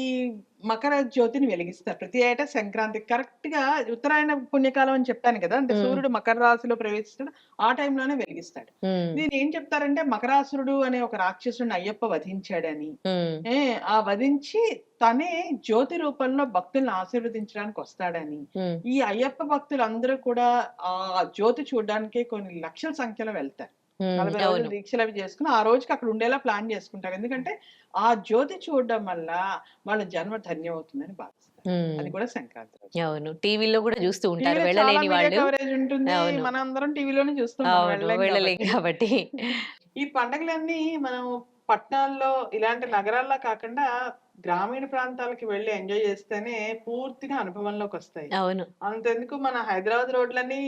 మకర జ్యోతిని వెలిగిస్తారు ప్రతి ఏటా సంక్రాంతి. కరెక్ట్ గా ఉత్తరాయణ పుణ్యకాలం అని చెప్పాను కదా, అంటే ఉమ్, సూర్యుడు మకర రాశిలో ప్రవేశిస్తాడు, ఆ టైంలోనే వెలిగిస్తాడు. ఉమ్, దీని ఏం చెప్తారంటే మకరాసురుడు అనే ఒక రాక్షసుడిని అయ్యప్ప వధించాడని, ఉమ్, ఆ వధించి తనే జ్యోతి రూపంలో భక్తులను ఆశీర్వదించడానికి వస్తాడని, ఉమ్, ఈ అయ్యప్ప భక్తులందరూ కూడా ఆ జ్యోతి చూడడానికి కొన్ని లక్షల సంఖ్యలో వెళ్తారు. ఉమ్, 40 రోజులు అవును. దీక్షలు అవి చేసుకుని ఆ రోజుకి అక్కడ ఉండేలా ప్లాన్ చేసుకుంటారు. ఎందుకంటే ఆ జ్యోతి చూడడం వల్ల వాళ్ళ జన్మ ధన్యం అవుతుందని భావిస్తారు. ఉమ్, అది కూడా సంక్రాంతి రోజు. అవును. టీవీలో కూడా చూస్తూ ఉంటారు టీవీలో చాలా వెళ్ళలేని మీడియా వాళ్ళు. కవరేజ్ ఉంటుంది. అవును. మనందరం టీవీలోనే చూస్తుంటాం, అవును. వెళ్ళలేం వెళ్ళలేం కాబట్టి. కాబట్టి. ఈ పండగలన్నీ మనం పట్టణాల్లో ఇలాంటి నగరాల్లో కాకుండా గ్రామీణ ప్రాంతాలకి వెళ్ళి ఎంజాయ్ చేస్తేనే పూర్తిగా అనుభవంలోకి వస్తాయి. అవును. అంతెందుకు మన హైదరాబాద్ రోడ్లన్నీ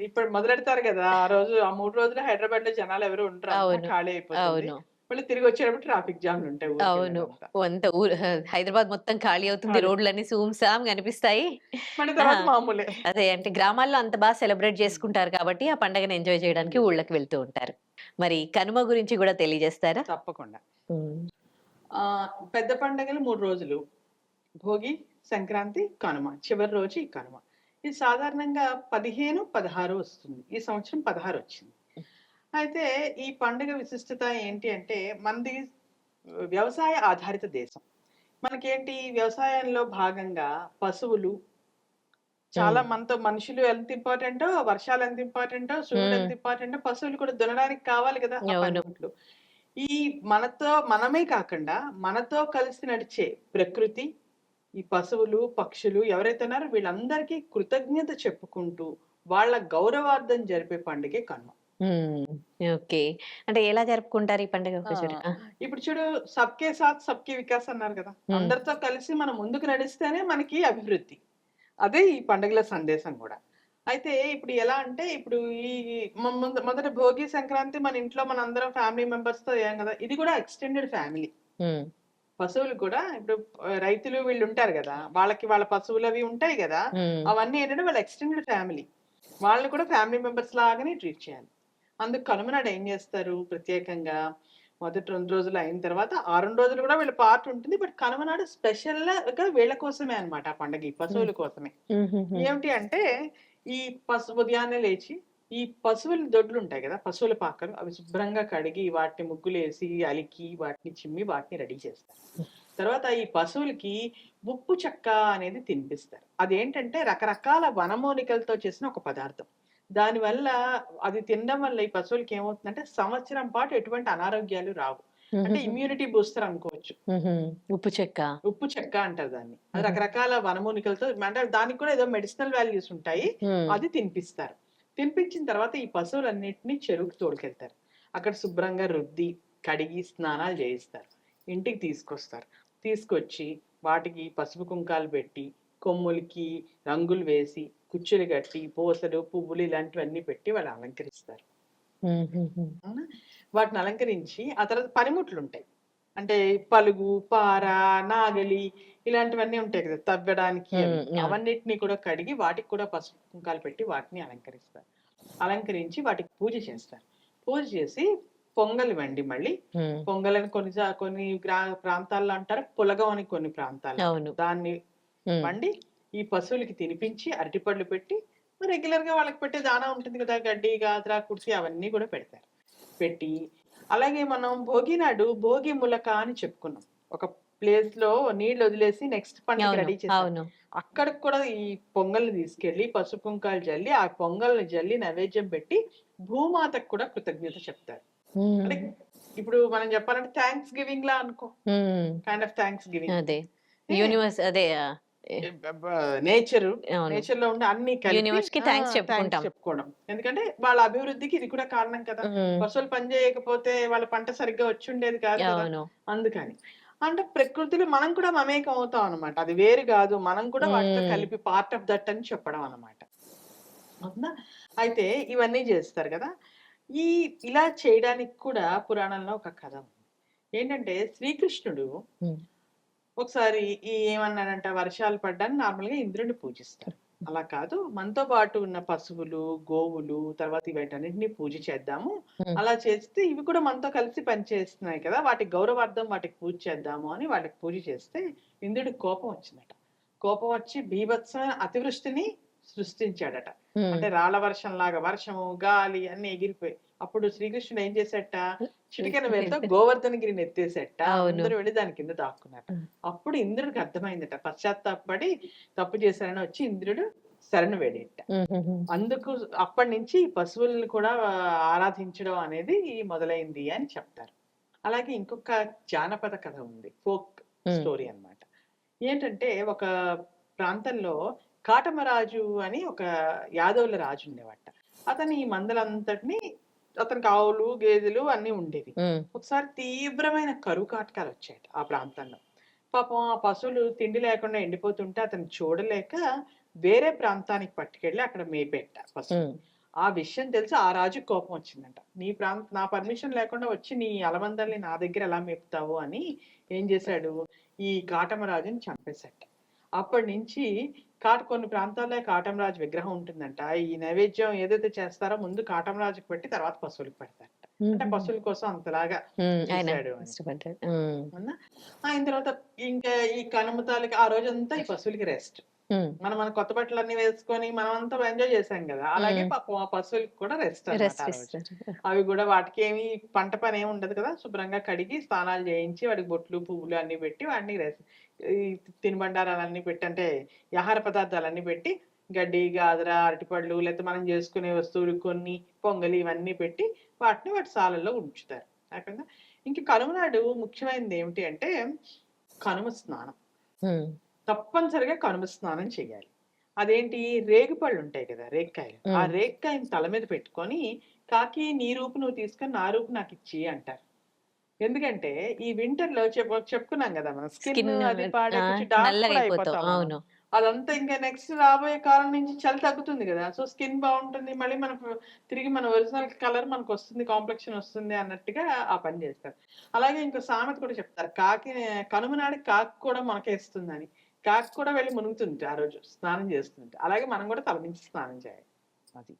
ఇప్పుడు మొదలెడతారు కదా, ఆ రోజు ఆ 3 రోజులు హైదరాబాద్ లో జనాలు ఎవరు ఉండరు, అంతా అవును. ఖాళీ అయిపోతుంది. అవును. మళ్ళీ తిరిగి వచ్చేటప్పుడు ట్రాఫిక్ జామ్లు ఉంటాయి ఊరికి అవును. వెళ్ళేదంతా. అంత ఊరు హైదరాబాద్ మొత్తం ఖాళీ అవుతుంది. ఖాళీ. రోడ్లన్నీ సూంసాం కనిపిస్తాయి. మళ్ళీ ఆ! తర్వాత మామూలే. అదే అంటే గ్రామాల్లో అంత సెలబ్రేట్ చేసుకుంటారు కాబట్టి ఆ పండగని ఎంజాయ్ చేయడానికి ఊళ్ళకి వెళ్తూ ఉంటారు. మరి కనుమ గురించి కూడా తెలియజేస్తారా? తప్పకుండా. హ్మ్. పెద్ద పండగలు 3 రోజులు: భోగి, సంక్రాంతి, కనుమ. చివరి రోజు ఈ కనుమ. ఇది సాధారణంగా 15, 16 వస్తుంది. ఈ సంవత్సరం 16 వచ్చింది. అయితే ఈ పండుగ విశిష్టత ఏంటి అంటే, మనది వ్యవసాయ ఆధారిత దేశం. మనకేంటి వ్యవసాయంలో భాగంగా పశువులు చాలా, హ్మ్. మనతో మనుషులు ఎంత ఇంపార్టెంటో, వర్షాలు ఎంత ఇంపార్టెంటో, సూర్యుడు హ్మ్. ఎంత ఇంపార్టెంటో, పశువులు కూడా దున్నడానికి కావాలి కదా ఆ అవును. పనిముట్లు. ఈ మనమే కాకుండా మనతో కలిసి నడిచే ప్రకృతి, ఈ పశువులు, పక్షులు ఎవరైతే ఉన్నారో వీళ్ళందరికీ కృతజ్ఞత చెప్పుకుంటూ వాళ్ళ గౌరవార్థం జరిపే పండుగే కనుమ. హ్మ్. ఓకే. అంటే ఎలా జరుపుకుంటారు ఈ పండుగ ఆ! ఒకసారి? ఆ! ఇప్పుడు చూడు 'సబ్‌కే సాత్ సబ్‌కే వికాస్' అన్నారు కదా! హ్మ్. అందరితో కలిసి మనం ముందుకు నడిస్తేనే మనకి అభివృద్ధి. అదే ఈ పండుగల సందేశం గూడా. అయితే ఇప్పుడు ఎలా అంటే ఇప్పుడు ఈ మొదట భోగి, సంక్రాంతి మన ఇంట్లో మనందరం ఫ్యామిలీ మెంబర్స్‌తో అయ్యాం గదా! ఇది గూడా ఎక్స్‌టెండెడ్ ఫ్యామిలీ. హ్మ్. పశువులు కూడా ఇప్పుడు రైతులు వీళ్ళుంటారు గదా! వాళ్ళకి వాళ్ళ పశువులవి ఉంటాయి గదా! హ్మ్. అవన్నీ ఏంటంటే వాళ్ళ ఎక్స్‌టెండెడ్ ఫ్యామిలీ. వాళ్ళని కూడా ఫ్యామిలీ మెంబర్స్ లాగానే ట్రీట్ చేయాలి. అందుకు కనుమ నాడు ఏం జేస్తారు ప్రత్యేకంగా మొదటి 2 రోజులు అయిన తర్వాత ఆ 2 రోజులు గూడా వీళ్ళ పార్ట్ ఉంటుంది. బట్ కనుమ నాడు స్పెషల్‌గా వీళ్ళ కోసమే అన్నమాట ఆ పండగ. ఈ హ్మ్. పశువుల కోసమే. హుహుహు. ఏమిటి అంటే ఈ ఉదయాన్నే లేచి ఈ పశువుల దొడ్లుంటాయి గదా! పశువుల పాకలు అవి శుభ్రంగా కడిగి వాటిని ముగ్గులేసి, అలికి, వాటిని చిమ్మి వాటిని రెడీ చేస్తారు. తర్వాత ఈ పశువులకి ఉప్పు చెక్క అనేది తినిపిస్తారు. అదేంటంటే రకరకాల వనమూలికలతో చేసిన ఒక పదార్థం. దానివల్ల అది తినడం వల్ల ఈ పశువులకి ఏమవుతుందంటే సంవత్సరం పాటు ఎటువంటి అనారోగ్యాలు రావు. అంటే హుహుహు. ఇమ్యూనిటీ బూస్టర్ అనుకోవచ్చు. హుహు. ఉప్పు చెక్క. ఉప్పు చెక్క అంటారు దాన్ని. అది హుహు. రకరకాల వనమూలికలతో అంటే దానికి కూడా ఏదో మెడిసినల్ వాల్యూస్ ఉంటాయి. హ్మ్. అది తినిపిస్తారు. తినిపించిన తర్వాత ఈ పశువులన్నిటిని చెరువుకి తోలుకెళ్తారు. అక్కడ శుభ్రంగా రుద్ది, కడిగి స్నానాలు చేయిస్తారు. ఇంటికి తీసుకొస్తారు. తీసుకొచ్చి వాటికి పసుపు కుంకాలు పెట్టి, కొమ్ములకి రంగులు వేసి, కుచ్చులు కట్టి, పూసలు, పువ్వులు ఇలాంటివన్నీ పెట్టి వాళ్ళు అలంకరిస్తారు. హుహుహు. అవునా? వాటిని అలంకరించి ఆ తర్వాత పనిముట్లుంటాయి. అంటే పలుగు, పార, నాగలి ఇలాంటివన్నీ ఉంటాయి కదా! తవ్వడానికి అవి. హ్మ్. అవును. అవన్నిటిని కూడా కడిగి వాటికి కూడా పసుపు, కుంకాలు పెట్టి వాటిని అలంకరిస్తారు. అలంకరించి వాటికి పూజ చేస్తారు. పూజ చేసి పొంగలి వండి మళ్ళీ హ్మ్. పొంగలని కొన్ని ప్రాంతాల్లో అంటారు. పులగం అని కొన్ని ప్రాంతాల్లో అంటారు. అవును. దాన్ని హ్మ్. వండి ఈ పశువులకి తినిపించి అరటిపళ్ళు పెట్టి రెగ్యులర్‌గా వాళ్ళకి పెట్టే దానా ఉంటుంది కదా! గడ్డి, గాదర, కుడిసి అవన్నీ కూడా పెడతారు. పెట్టి అలాగే మనం భోగి నాడు భోగి ములక అని చెప్పుకున్నాం. ఒక ప్లేస్‌లో నీళ్లొదిలేసి నెక్స్ట్ పంటకి అవును. రెడీ చేశారు. అవును. అక్కడికి కూడా ఈ పొంగల్ని తీసుకెళ్ళి పసుపు, కుంకాలు జల్లి, ఆ పొంగల్ని జల్లి నైవేద్యం పెట్టి భూమాతకు కూడా కృతజ్ఞత చెప్తారు. అంటే హ్మ్. ఇప్పుడు మనం చెప్పాలంటే థాంక్స్ గివింగ్‌లా అనుకో. హ్మ్. Kind of thanks giving. అదే. ఏ యూనివర్స్ అదే ఎ నేచరు, అవును. నేచర్‌లో ఉండే అన్నీ కలిపి యూనివర్స్‌కి థాంక్స్ థాంక్స్ చెప్పుకుంటాం. చెప్పుకోవడం. ఎందుకంటే వాళ్ళ అభివృద్ధికి ఇది కూడా కారణం కదా! హ్మ్. పశువులు పని చేయకపోతే వాళ్ళ పంట సరిగ్గా వచ్చుండేది కాదు కదా! అవును. అందుకని. అంటే ప్రకృతిలో మనం కూడా మమేకం అవుతాం అన్నమాట. అది వేరు కాదు. మనం కూడా వాటితో హ్మ్. కలిపి పార్ట్ ఆఫ్ దట్ అని చెప్పడం అన్నమాట. అవునా? అయితే ఇవన్నీ జేస్తారు గదా! ఈ ఇలా చేయడానికి కూడా పురాణంలో ఒక కథ ఉంది. ఏంటంటే శ్రీకృష్ణుడు హ్మ్. ఒకసారి ఏమన్నాడంట వర్షాలు పడ్డాన్ని నార్మల్‌గా ఇంద్రుడిని పూజిస్తారు. అలా కాదు మనతో పాటు ఉన్న పశువులు, గోవులు తర్వాత వీటన్నిటిని పూజ చేద్దాము. హ్మ్. అలా చేస్తే ఇవి కూడా మనతో కలిసి పనిచేస్తున్నాయి కదా! వాటి గౌరవార్థం వాటికి పూజ చేద్దాము అని వాటికి పూజ చేస్తే ఇంద్రుడికి కోపం వచ్చిందట. కోపం వచ్చి బీభత్సమైన అతివృష్టిని సృష్టించాడట. హ్మ్. అంటే రాళ్ళ వర్షంలాగా వర్షము, గాలి అన్నీ ఎగిరిపోయాయి. అప్పుడు శ్రీకృష్ణుడు ఏం చేశాడట, చిటికెన వేలుతో గోవర్ధనగిరిని ఎత్తేసాడట. అవును. అందరూ వెళ్లి దాని కింద దాక్కున్నారట. హ్మ్. అప్పుడు ఇంద్రుడికి అర్థమైందట. పశ్చాత్తాపపడి తప్పు చేశానని వచ్చి ఇంద్రుడు శరణు వేడింట. హుహుహు. అందుకు అప్పటినుంచి పశువుల్ని కూడా ఆరాధించడం అనేది మొదలైంది అని చెప్తారు. అలాగే ఇంకొక జానపద కథ ఉంది. ఫోక్ హ్మ్. స్టోరీ అన్నమాట. ఏంటంటే ఒక ప్రాంతంలో కాటమరాజు అని ఒక యాదవుల రాజు ఉండేవాట. అతను ఈ మందలంతటిని అతనికి ఆవులు, గేదెలు అన్నీ ఉండేవి. హ్మ్. ఒకసారి తీవ్రమైన కరువు కాటకాలొచ్చాయట ఆ ప్రాంతంలో. పాపం ఆ పశువులు తిండి లేకుండా ఎండిపోతుంటే అతను చూడలేక వేరే ప్రాంతానికి పట్టుకెళ్ళి అక్కడ మేపేట పశువులు. హ్మ్. ఆ విషయం తెలిసి ఆ రాజుకి కోపం వచ్చిందంట. నా పర్మిషన్ లేకుండా వచ్చి నీ అలమందల్ని నా దగ్గర ఎలా మేపుతావు అని ఏం చేశాడు, ఈ కాటమరాజుని చంపేశాట. అప్పటినుంచి కొన్ని ప్రాంతాల్లో కాటమరాజు విగ్రహం ఉంటుందంట. ఈ నైవేద్యం ఏదైతే చేస్తారో ముందు కాటమరాజుకి పెట్టి తర్వాత పశువులకి పెడతారట. అంటే హుహుహు. పశువుల కోసం అంతలాగా హ్మ్. ఆయన చేశాడు అని. ఇష్టపడ్డారు. హ్మ్. అవునా? ఆయన తర్వాత ఇంకా ఈ కనుమ తాలూకా ఆ రోజంతా ఈ పశువులకి రెస్ట్. హ్మ్. మనం మన కొత్త బట్టలన్నీ వేసుకొని మనమంతా ఎంజాయ్ చేసాం గదా! అలాగే హ్మ్. పాపం ఆ పశువులకి కూడా రెస్ట్ అన్నమాట రెస్ట్ ఆ రోజు. ఇస్తారు. అవి గూడా వాటికేమి పంట పనేమి ఉండదు కదా! శుభ్రంగా కడిగి స్నానాలు చేయించి వాటికి బొట్లు, పువ్వులు అన్నీ పెట్టి వాటిని ఈ తినుబండారాలన్నీ పెట్టి అంటే ఈ ఆహార పదార్థాలన్నీ పెట్టి గడ్డి, గాదర, అరటిపళ్ళు లేకపోతే మనం చేసుకునే వస్తువులు కొన్ని పొంగలి ఇవన్నీ పెట్టి వాటి సాలల్లో ఉంచుతారు. అయిపోయిందా? ఇంక కనుమ నాడు ముఖ్యమైనది ఏమిటి అంటే కనుమ స్నానం. హ్మ్. తప్పనిసరిగా కనుమ స్నానం చేయాలి. అదేంటి రేగిపళ్ళు ఉంటాయి కదా! రేగికాయలు. ఆ హ్మ్. రేగికాయని తల మీద పెట్టుకొని, "కాకి నీ రూపు నువ్వు తీసుకొని నా రూపు నాకిచ్చెయి" అంటారు. ఎందుకంటే ఈ వింటర్‌లో చెప్పుకున్నాం గదా! మనం స్కిన్ స్కిన్ అది ఆ! పాడైపోయి డార్క్ కూడా నల్లగయిపోతావు. అయిపోతాం మనం. అవును. అదంతా ఇంకా నెక్స్ట్ రాబోయే కాలం నుంచి చలి తగ్గుతుంది గదా! సో, స్కిన్ బావుంటుంది. మళ్ళీ మనకు తిరిగి మన ఒరిజినల్ కలర్ మనకొస్తుంది. కాంప్లెక్షన్ వస్తుంది అన్నట్టుగా ఆ పని జేస్తారు. అలాగే ఇంకో సామెత కూడా చెప్తారు. కనుమ నాడు కాకి కూడా మొలకేస్తుందని. కాకి కూడా వెళ్లి మునుగుతుంది ఆ రోజు స్నానం చేస్తుంది. అలాగే మనం కూడా తలమించి స్నానం చేయాలి. అది.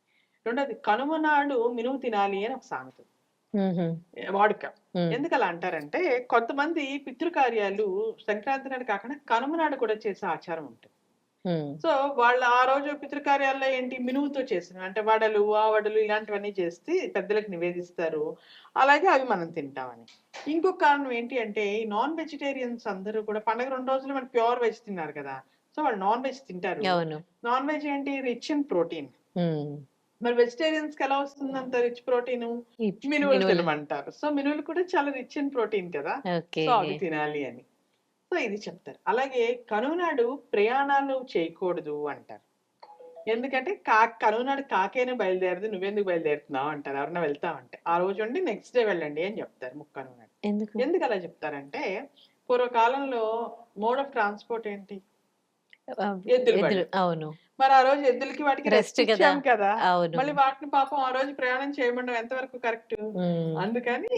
రెండోది కనుమ నాడు మినుము తినాలి అని ఒక సామెత. హుహు. వాడుక. హ్మ్. ఎందుకలా అంటారంటే, కొంతమంది పితృకార్యాలు సంక్రాంతి నాడు కాకుండా కనుమ నాడు కూడా చేసే ఆచారం ఉంటుంది. హ్మ్. సో, వాళ్ళు ఆ రోజు పితృకార్యాల్లో ఏంటి మినుముతో చేసినవి. అంటే వడలు, ఆవడలు ఇలాంటివన్నీ చేసి పెద్దలకు నివేదిస్తారు. అలాగే అవి మనం తింటామని. ఇంకొక కారణం ఏంటి అంటే, ఈ నాన్ వెజిటేరియన్స్ అందరూ కూడా పండగ 2 రోజులు మనకి ప్యూర్ వెజ్ తిన్నారు కదా! సో, వాళ్ళు నాన్ వెజ్ తింటారు. అవును. నాన్ వెజ్ ఏంటి రిచ్ ఇన్ ప్రోటీన్. హ్మ్. మరి వెజిటేరియన్స్‌కి ఎలా వస్తుందంత రిచ్ ప్రోటీను? ఈ మినుములు మినువులు. తినమంటారు. సో, మినుములు కూడా చాలా రిచ్ ఇన్ ప్రోటీన్ కదా! ఓకే. సో, అవి తినాలి అని. సో, ఇది చెప్తారు. అలాగే కనుమ నాడు ప్రయాణాలు చేయకూడదు అంటారు. ఎందుకంటే కనుమ నాడు కాకైనా బయలుదేరదు. నువ్వెందుకు బయలుదేరుతున్నావు అంటారు. ఎవరైనా వెళ్తామంటే. ఆ రోజుండి నెక్స్ట్ డే వెళ్ళండి అని చెప్తారు ముక్కనుమ నాడు. ఎందుకు? ఎందుకలా చెప్తారంటే, పూర్వకాలంలో మోడ్ ఆఫ్ ట్రాన్స్‌పోర్ట్ ఏంటి? ఎద్దుల ఎద్దులు. బళ్ళు. అవును. మరి ఆ రోజు ఎద్దులకి వాటికి రెస్ట్ రెస్ట్ గదా! ఇచ్చాం కదా! అవును. మళ్ళీ వాటిని పాపం ఆ రోజు ప్రయాణం చేయమనడం ఎంతవరకు కరెక్టు? హ్మ్. అందుకని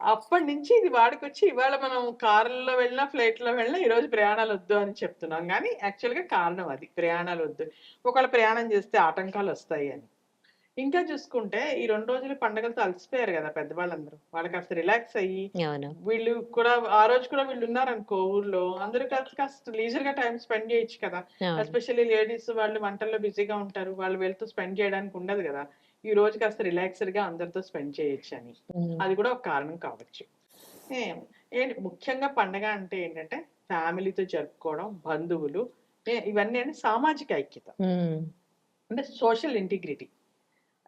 అప్పటినుంచి ఇది వాడుకొచ్చి ఇవాళ మనం కారుల్లో వెళ్ళినా, ఫ్లైట్‌లో వెళ్ళినా ఈరోజు ప్రయాణాలొద్దు అని చెప్తున్నాం గానీ, యాక్చువల్‌గా కారణం అది. ప్రయాణాలొద్దు. ఒకవేళ ప్రయాణం చేస్తే ఆటంకాలొస్తాయి అని. ఇంకా చూసుకుంటే ఈ 2 రోజులు పండగలతో అలసిపోయారు గదా! పెద్దవాళ్ళందరూ. వాళ్ళు కాస్త రిలాక్స్ అయ్యి, అవును. వీళ్ళు కూడా ఆ రోజు కూడా వీళ్ళున్నారనుకో ఊర్లో, అందరూ కలిసి కాస్త లీజర్‌గా టైమ్ స్పెండ్ చేయొచ్చు కదా! అవును. ఎస్పెషల్లీ లేడీస్ వాళ్ళు వంటల్లో బిజీగా ఉంటారు. వాళ్ళు వీళ్ళతో స్పెండ్ చేయడానికి ఉండదు గదా! ఈ రోజు కాస్త రిలాక్స్‌డ్‌గా అందరితో స్పెండ్ చేయొచ్చని. హ్మ్. అది కూడా ఒక కారణం కావచ్చు. ఏం ఏంటి ముఖ్యంగా పండగ అంటే ఏంటంటే, ఫ్యామిలీతో జరుపుకోవడం, బంధువులు ఇవన్నీ అంటే సామాజిక ఐక్యత. హ్మ్. అంటే సోషల్ ఇంటిగ్రిటీ.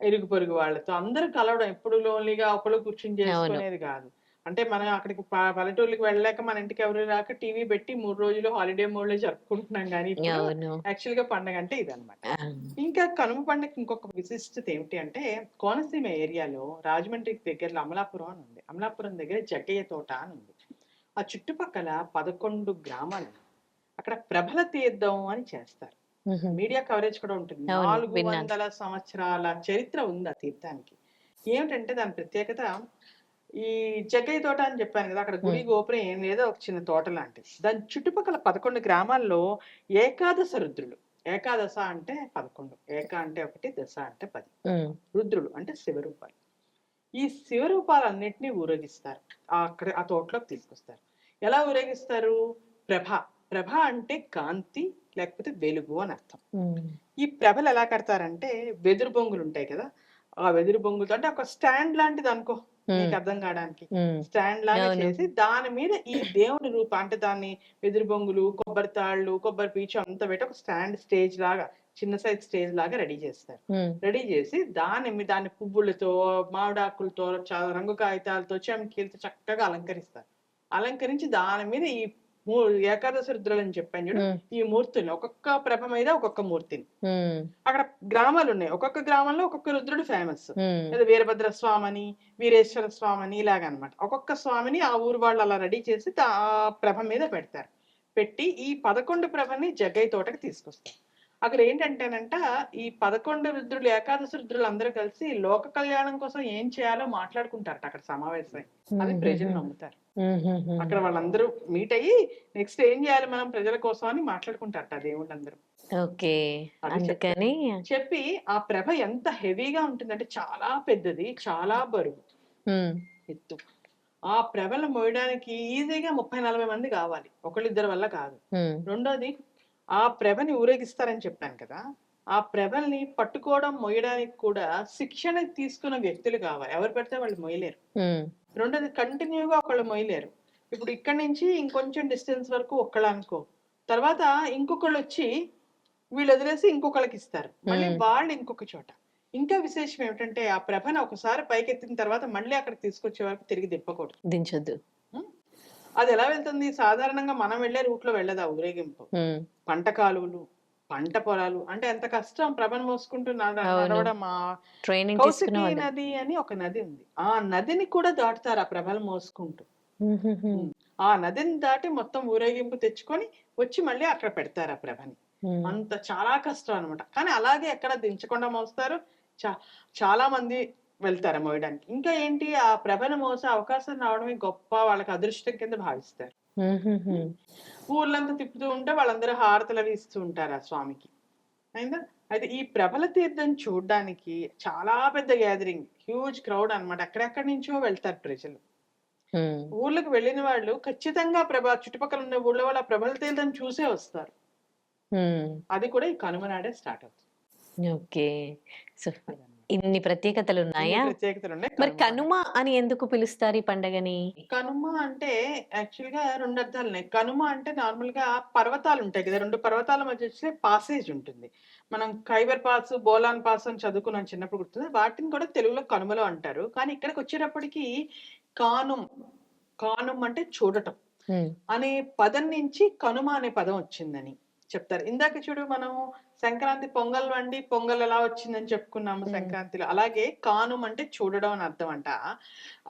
ఇరుగు పొరుగు వాళ్ళతో అందరూ కలవడం. ఎప్పుడు లోన్‌లీగా ఒకళ్ళు కూర్చొని అవును. చేసుకునేది గాదు. అంటే మనం అక్కడికి పల్లెటూర్లకి వెళ్ళలేక మన ఇంటికి ఎవరు రాక టీవీ పెట్టి 3 రోజులు హాలిడే మోడ్‌లో జరుపుకుంటున్నాం గానీ ఇప్పుడు అవును. యాక్చువల్‌గా పండగంటే ఇదనమాట. ఆ! ఇంకా కనుమ పండగకి ఇంకొక విశిష్టత ఏమిటి అంటే కోనసీమ ఏరియాలో రాజమండ్రికి దగ్గరలో అమలాపురం అని ఉంది. అమలాపురం దగ్గర జగ్గయ్య తోట అని ఉంది. ఆ చుట్టుపక్కల 11 గ్రామాలు. అక్కడ ప్రభల తీర్థం అని చేస్తారు. హుహు. మీడియా కవరేజ్ కూడా ఉంటుంది. అవును. విన్నాను. 400 సంవత్సరాల చరిత్ర ఉంది ఆ తీర్థానికి. ఏమిటంటే దాని ప్రత్యేకత ఈ జగ్గయ్య తోట అని చెప్పాను గదా! అక్కడ గుడి హ్మ్. గోపురం ఏం లేదు. ఒక చిన్న తోట లాంటిది. దాని చుట్టుపక్కల 11 గ్రామాల్లో ఏకాదశ రుద్రులు. ఏకాదశ అంటే 11. ఏక అంటే 1, దశ అంటే 10. హ్మ్. రుద్రులు అంటే శివరూపాలు. ఈ శివరూపాలన్నిటిని ఊరేగిస్తారు. అక్కడ ఆ తోటలోకి తీసుకొస్తారు. ఎలా ఊరేగిస్తారు? ప్రభ. ప్రభ అంటే కాంతి లేకపోతే వెలుగు అని అర్థం. హ్మ్. ఈ ప్రభలు ఎలా కడతారంటే వెదురు బొంగులుంటాయి కదా! ఆ వెదురు బొంగులతో అంటే ఒక స్టాండ్ లాంటిదనుకో హ్మ్. నీకు అర్థం కాడానికి. హ్మ్. స్టాండ్ లాగా అవును. చేసి దాని మీద ఈ దేవుడి రూపం అంటే దాన్ని వెదురు బొంగులు, కొబ్బరి తాళ్ళు, కొబ్బరి పీచు అంతా పెట్టి ఒక స్టేజ్ లాగా చిన్న సైజ్ స్టేజ్ లాగా రెడీ చేస్తారు. హ్మ్. రెడీ చేసి దాన్ని పువ్వులతో, మామిడాకులతో, రంగు కాగితాలతో, చమ్కీలతో చక్కగా అలంకరిస్తారు. అలంకరించి దాని మీద ఈ మూ ఏకాదశి రుద్రులని చెప్పాను చూడు. హ్మ్. ఈ మూర్తుల్ని ఒక్కొక్క ప్రభ మీద ఒక్కొక్క మూర్తిని. హ్మ్. అక్కడ గ్రామాలున్నాయి. ఒక్కొక్క గ్రామంలో ఒక్కొక్క రుద్రుడు ఫేమస్. హ్మ్. ఏదో వీరభద్ర స్వామని, వీరేశ్వర స్వామని ఇలాగనమాట. ఒక్కొక్క స్వామిని ఆ ఊరు వాళ్ళు అలా రెడీ చేసి ఆ ప్రభ మీద పెడతారు. పెట్టి ఈ 11 ప్రభని జగ్గయ్య తోటకి తీసుకొస్తారు. అక్కడ ఏంటంటేనంట ఈ 11 రుద్రులు ఏకాదశి రుద్రులు అందరూ కలిసి లోక కళ్యాణం కోసం ఏం చేయాలో మాట్లాడుకుంటారట అక్కడ సమావేశమై. అది ప్రజలు హుహుహు. నమ్ముతారు. హుహుహు. అక్కడ వాళ్ళందరూ మీట్ అయ్యి నెక్స్ట్ ఏం చేయాలి మనం ప్రజల కోసం అని మాట్లాడుకుంటారట ఆ దేవుళ్ళందరూ. ఓకే. అది చెప్తారు. అందుకని చెప్పి ఆ ప్రభ ఎంత హెవీగా ఉంటుందంటే చాలా పెద్దది, చాలా బరువు హ్మ్. ఎత్తు. ఆ ప్రభను మోయడానికి ఈజీగా 30, 40 మంది కావాలి. ఒకళ్ళిద్దరి వల్ల కాదు. హ్మ్. రెండోది ఆ ప్రభని ఊరేగిస్తారని చెప్పాను కదా! ఆ ప్రభల్ని పట్టుకోవడం, మోయడానికి కూడా శిక్షణ తీసుకున్న వ్యక్తులు కావాలి. ఎవరు పడితే వాళ్ళు మోయలేరు. హ్మ్. రెండోది కంటిన్యూగా ఒకళ్ళు మోయలేరు. ఇప్పుడు ఇక్కడి నుంచి ఇంకొంచెం డిస్టెన్స్ వరకు ఒక్కళ్ళనుకో. తర్వాత ఇంకొకళ్ళొచ్చి వీళ్ళొదిలేసి ఇంకొకళ్ళకిస్తారు. మళ్ళీ హ్మ్. వాళ్ళు ఇంకొక చోట. ఇంకా విశేషం ఏమిటంటే, ఆ ప్రభను ఒకసారి పైకెత్తిన తర్వాత మళ్ళీ అక్కడికి తీసుకొచ్చే వరకు తిరిగి తిప్పకూడదు. దించొద్దు. హ్మ్. అదెలా వెళ్తుంది? సాధారణంగా మనం వెళ్ళే రూట్‌లో వెళ్ళదు ఆ ఊరేగింపు. హ్మ్. పంట కాలువలు, పంట పొలాలు అంటే ఎంత కష్టం ప్రభను మోసుకుంటూ అవును. నడవడం. ట్రైనింగ్ తీసుకున్న కౌశికి వాళ్ళు. నది అని ఒక నది ఉంది. ఆ నదిని కూడా దాటుతారు ఆ ప్రభలు మోసుకుంటూ. హుహుహు. హ్మ్. ఆ నదిని దాటి మొత్తం ఊరేగింపు తెచ్చుకొని వచ్చి మళ్ళీ అక్కడ పెడతారు ఆ ప్రభని. హ్మ్. అంత చాలా కష్టం అన్నమాట. కానీ అలాగే ఎక్కడ దించకుండా మోస్తారు. చా చాలా మంది వెళ్తారు మోయడానికి. ఇంకా ఏంటి ఆ ప్రభను మోసే అవకాశం రావడమే గొప్ప వాళ్ళకి అదృష్టం కింద భావిస్తారు. హుహుహు. హ్మ్. ఊర్లంతా తిప్పుతూ ఉంటే వాళ్ళందరూ హారతులవి ఇస్తూ ఉంటారు ఆ స్వామికి. అయిందా? అయితే ఈ ప్రభల తీర్థం చూడ్డానికి చాలా పెద్ద గ్యాదరింగ్. హ్యూజ్ క్రౌడ్ అన్నమాట. ఎక్కడెక్కడి నుంచో వెళ్తారు ప్రజలు. హ్మ్. ఊర్లకు వెళ్ళిన వాళ్ళు ఖచ్చితంగా చుట్టుపక్కల ఉన్న ఊళ్ళో వాళ్ళు ఆ ప్రభల తీర్థం చూసే వస్తారు. హ్మ్. అది కూడా ఈ కనుమ నాడే స్టార్ట్ అవుతుంది. ఓకే. సో, అదన్నమాట. ఇన్ని ప్రత్యేకతలున్నాయా? ఇన్ని ప్రత్యేకతలున్నాయి మరి కనుమ కనుమ పండగకి. అని ఎందుకు పిలుస్తారు ఈ పండగని? కనుమ అంటే యాక్చువల్‌గా 2 అర్థాలున్నాయి. కనుమ అంటే నార్మల్‌గా పర్వతాలుంటాయి కదా! 2 పర్వతాల మధ్య వచ్చే పాసేజ్ ఉంటుంది. మనం ఖైబర్ పాస్, బోలాన్ పాస్ అని చదువుకున్నాం చిన్నప్పుడు గుర్తుందా? వాటిని కూడా తెలుగులో కనుమలు అంటారు. కానీ ఇక్కడికొచ్చేటప్పటికి కానుమ్, కానుమ్ అంటే చూడటం హ్మ్. అనే పదం నుంచి కనుమ అనే పదం వచ్చిందని చెప్తారు. ఇందాక చూడు మనం సంక్రాంతి పొంగల్ వండి పొంగల్ ఎలా వచ్చిందని చెప్పుకున్నాము హ్మ్. సంక్రాంతిలో. అలాగే కానుమ్ అంటే చూడడం అని అర్థం అంట.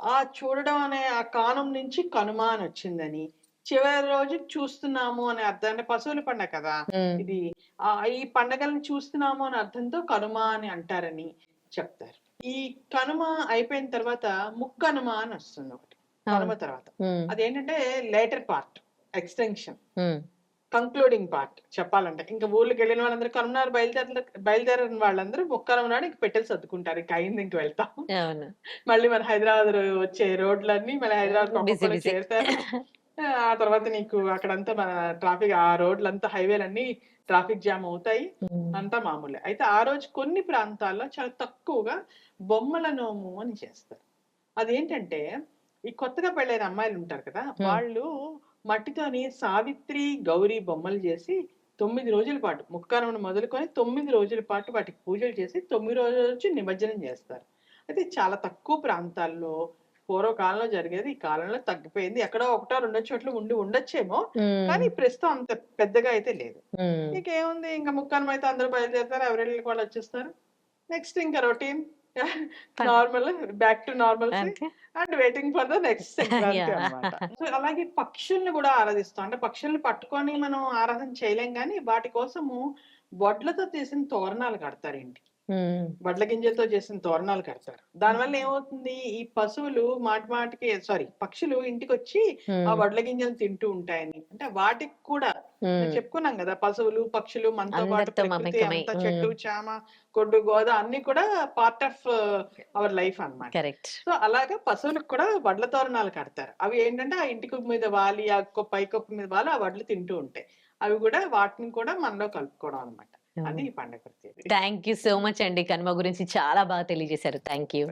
ఆ చూడడం అనే ఆ కానుమ్ నుంచి కనుమ అని వచ్చిందని, చివరి రోజు చూస్తున్నాము అనే అర్థం అంటే పశువుల పండగ కదా! హ్మ్. ఇది ఈ పండగలను చూస్తున్నాము అనే అర్థంతో కనుమ అని అంటారని చెప్తారు. ఈ కనుమ అయిపోయిన తర్వాత ముక్కనుమ అని వస్తుంది ఒకటి. కనుమ అవును. తర్వాత. హ్మ్. అదేంటంటే లేటర్ పార్ట్. ఎక్స్‌టెన్షన్. హ్మ్. కంక్లూడింగ్ పార్ట్ చెప్పాలంటే. ఇంక ఊర్లకెళ్ళిన వాళ్ళందరూ కనుమనాడు బయలుదేరని వాళ్ళందరూ ముక్కనుమ నాడు ఇంక పెట్టెలు సర్దుకుంటారు. ఇంక అయింది ఇంక వెళ్తాం. అవును. మళ్ళీ మన హైదరాబాద్ వచ్చే రోడ్లన్నీ మళ్ళీ హైదరాబాద్‌కి బిజీ ఒక్కొక్కళ్ళు బిజీ. చేరుతారు. ఆ తర్వాత నీకు అక్కడంతా మన ట్రాఫిక్ ఆ రోడ్లంతా హైవేలన్నీ ట్రాఫిక్ జామ్ అవుతాయి. హ్మ్. అంతా మామూలే. అయితే ఆ రోజు కొన్ని ప్రాంతాల్లో చాలా తక్కువగా బొమ్మల నోము అని చేస్తారు. అదేంటంటే, ఈ కొత్తగా పెళ్ళైన అమ్మాయిలుంటారు కదా! హ్మ్. వాళ్ళు మట్టితోని సావిత్రి, గౌరి బొమ్మలు జేసి 9 రోజుల పాటు ముక్కనుమను మొదలుకొని 9 రోజుల పాటు వాటికి పూజలు చేసి 9 రోజు నిమజ్జనం జేస్తారు. అయితే చాలా తక్కువ ప్రాంతాల్లో పూర్వకాలంలో జరిగేది. ఈ కాలంలో తగ్గిపోయింది. ఎక్కడో ఒకటో రెండో చోట్ల ఉండొచ్చేమో. హ్మ్. కానీ ప్రస్తుతం అంత పెద్దగా అయితే లేదు. హ్మ్. ఇంకేముంది ఇంక ముక్కనుమ అయితే అందరూ బయలుదేరుతారు. ఎవరిళ్ళకి వాళ్ళు వచ్చేస్తారు. నెక్స్ట్ ఇంకా రొటీన్ పం నార్మల్ బ్యాక్ టు నార్మల్‌సీ అంతే. And waiting for the next Sankranti అన్నమాట. యాహ్! సో, అలాగే పక్షుల్ని గూడా ఆరాధిస్తాం. అంటే పక్షుల్ని పట్టుకొని మనం ఆరాధన చేయలేం గానీ, వాటి కోసము వడ్లతో చేసిన తోరణాలు కడతారు ఇంటికి. హ్మ్. వడ్ల గింజలతో చేసిన తోరణాలు కడతారు. దానివల్ల ఏమవుతుంది, ఈ పశువులు మాటిమాటికి పక్షులు ఇంటికొచ్చి ఆ హ్మ్. వడ్ల గింజలు తింటూ ఉంటాయని. అంటే వాటికి కూడా మనం హ్మ్. చెప్పుకున్నాం గదా! పశువులు, పక్షులు మనతో పాటు అందరితో ప్రకృతి మమేకమై. అంతా హ్మ్. చెట్టు, చేమ, గొడ్డు, గోద అన్నీ కూడా పార్ట్ ఆఫ్ అవర్ లైఫ్ అన్నమాట. కరెక్ట్. సో, అలాగా పశువులకు కూడా వడ్ల తోరణాలు కడతారు. అవి ఏంటంటే, ఆ ఇంటి కుప్ప మీద వాలి, ఆ పైకప్పు మీద వాలి ఆ వడ్లు తింటూ ఉంటాయి. అవి గూడా వాటిని కూడా మనలో కలుపుకోవడం అన్నమాట. అది ఓహ్! ఈ పండగ ప్రత్యేకత. థాంక్ యూ సో మచ్ అండి. కనుమ గురించి చాలా బాగా తెలియజేశారు. Thank you.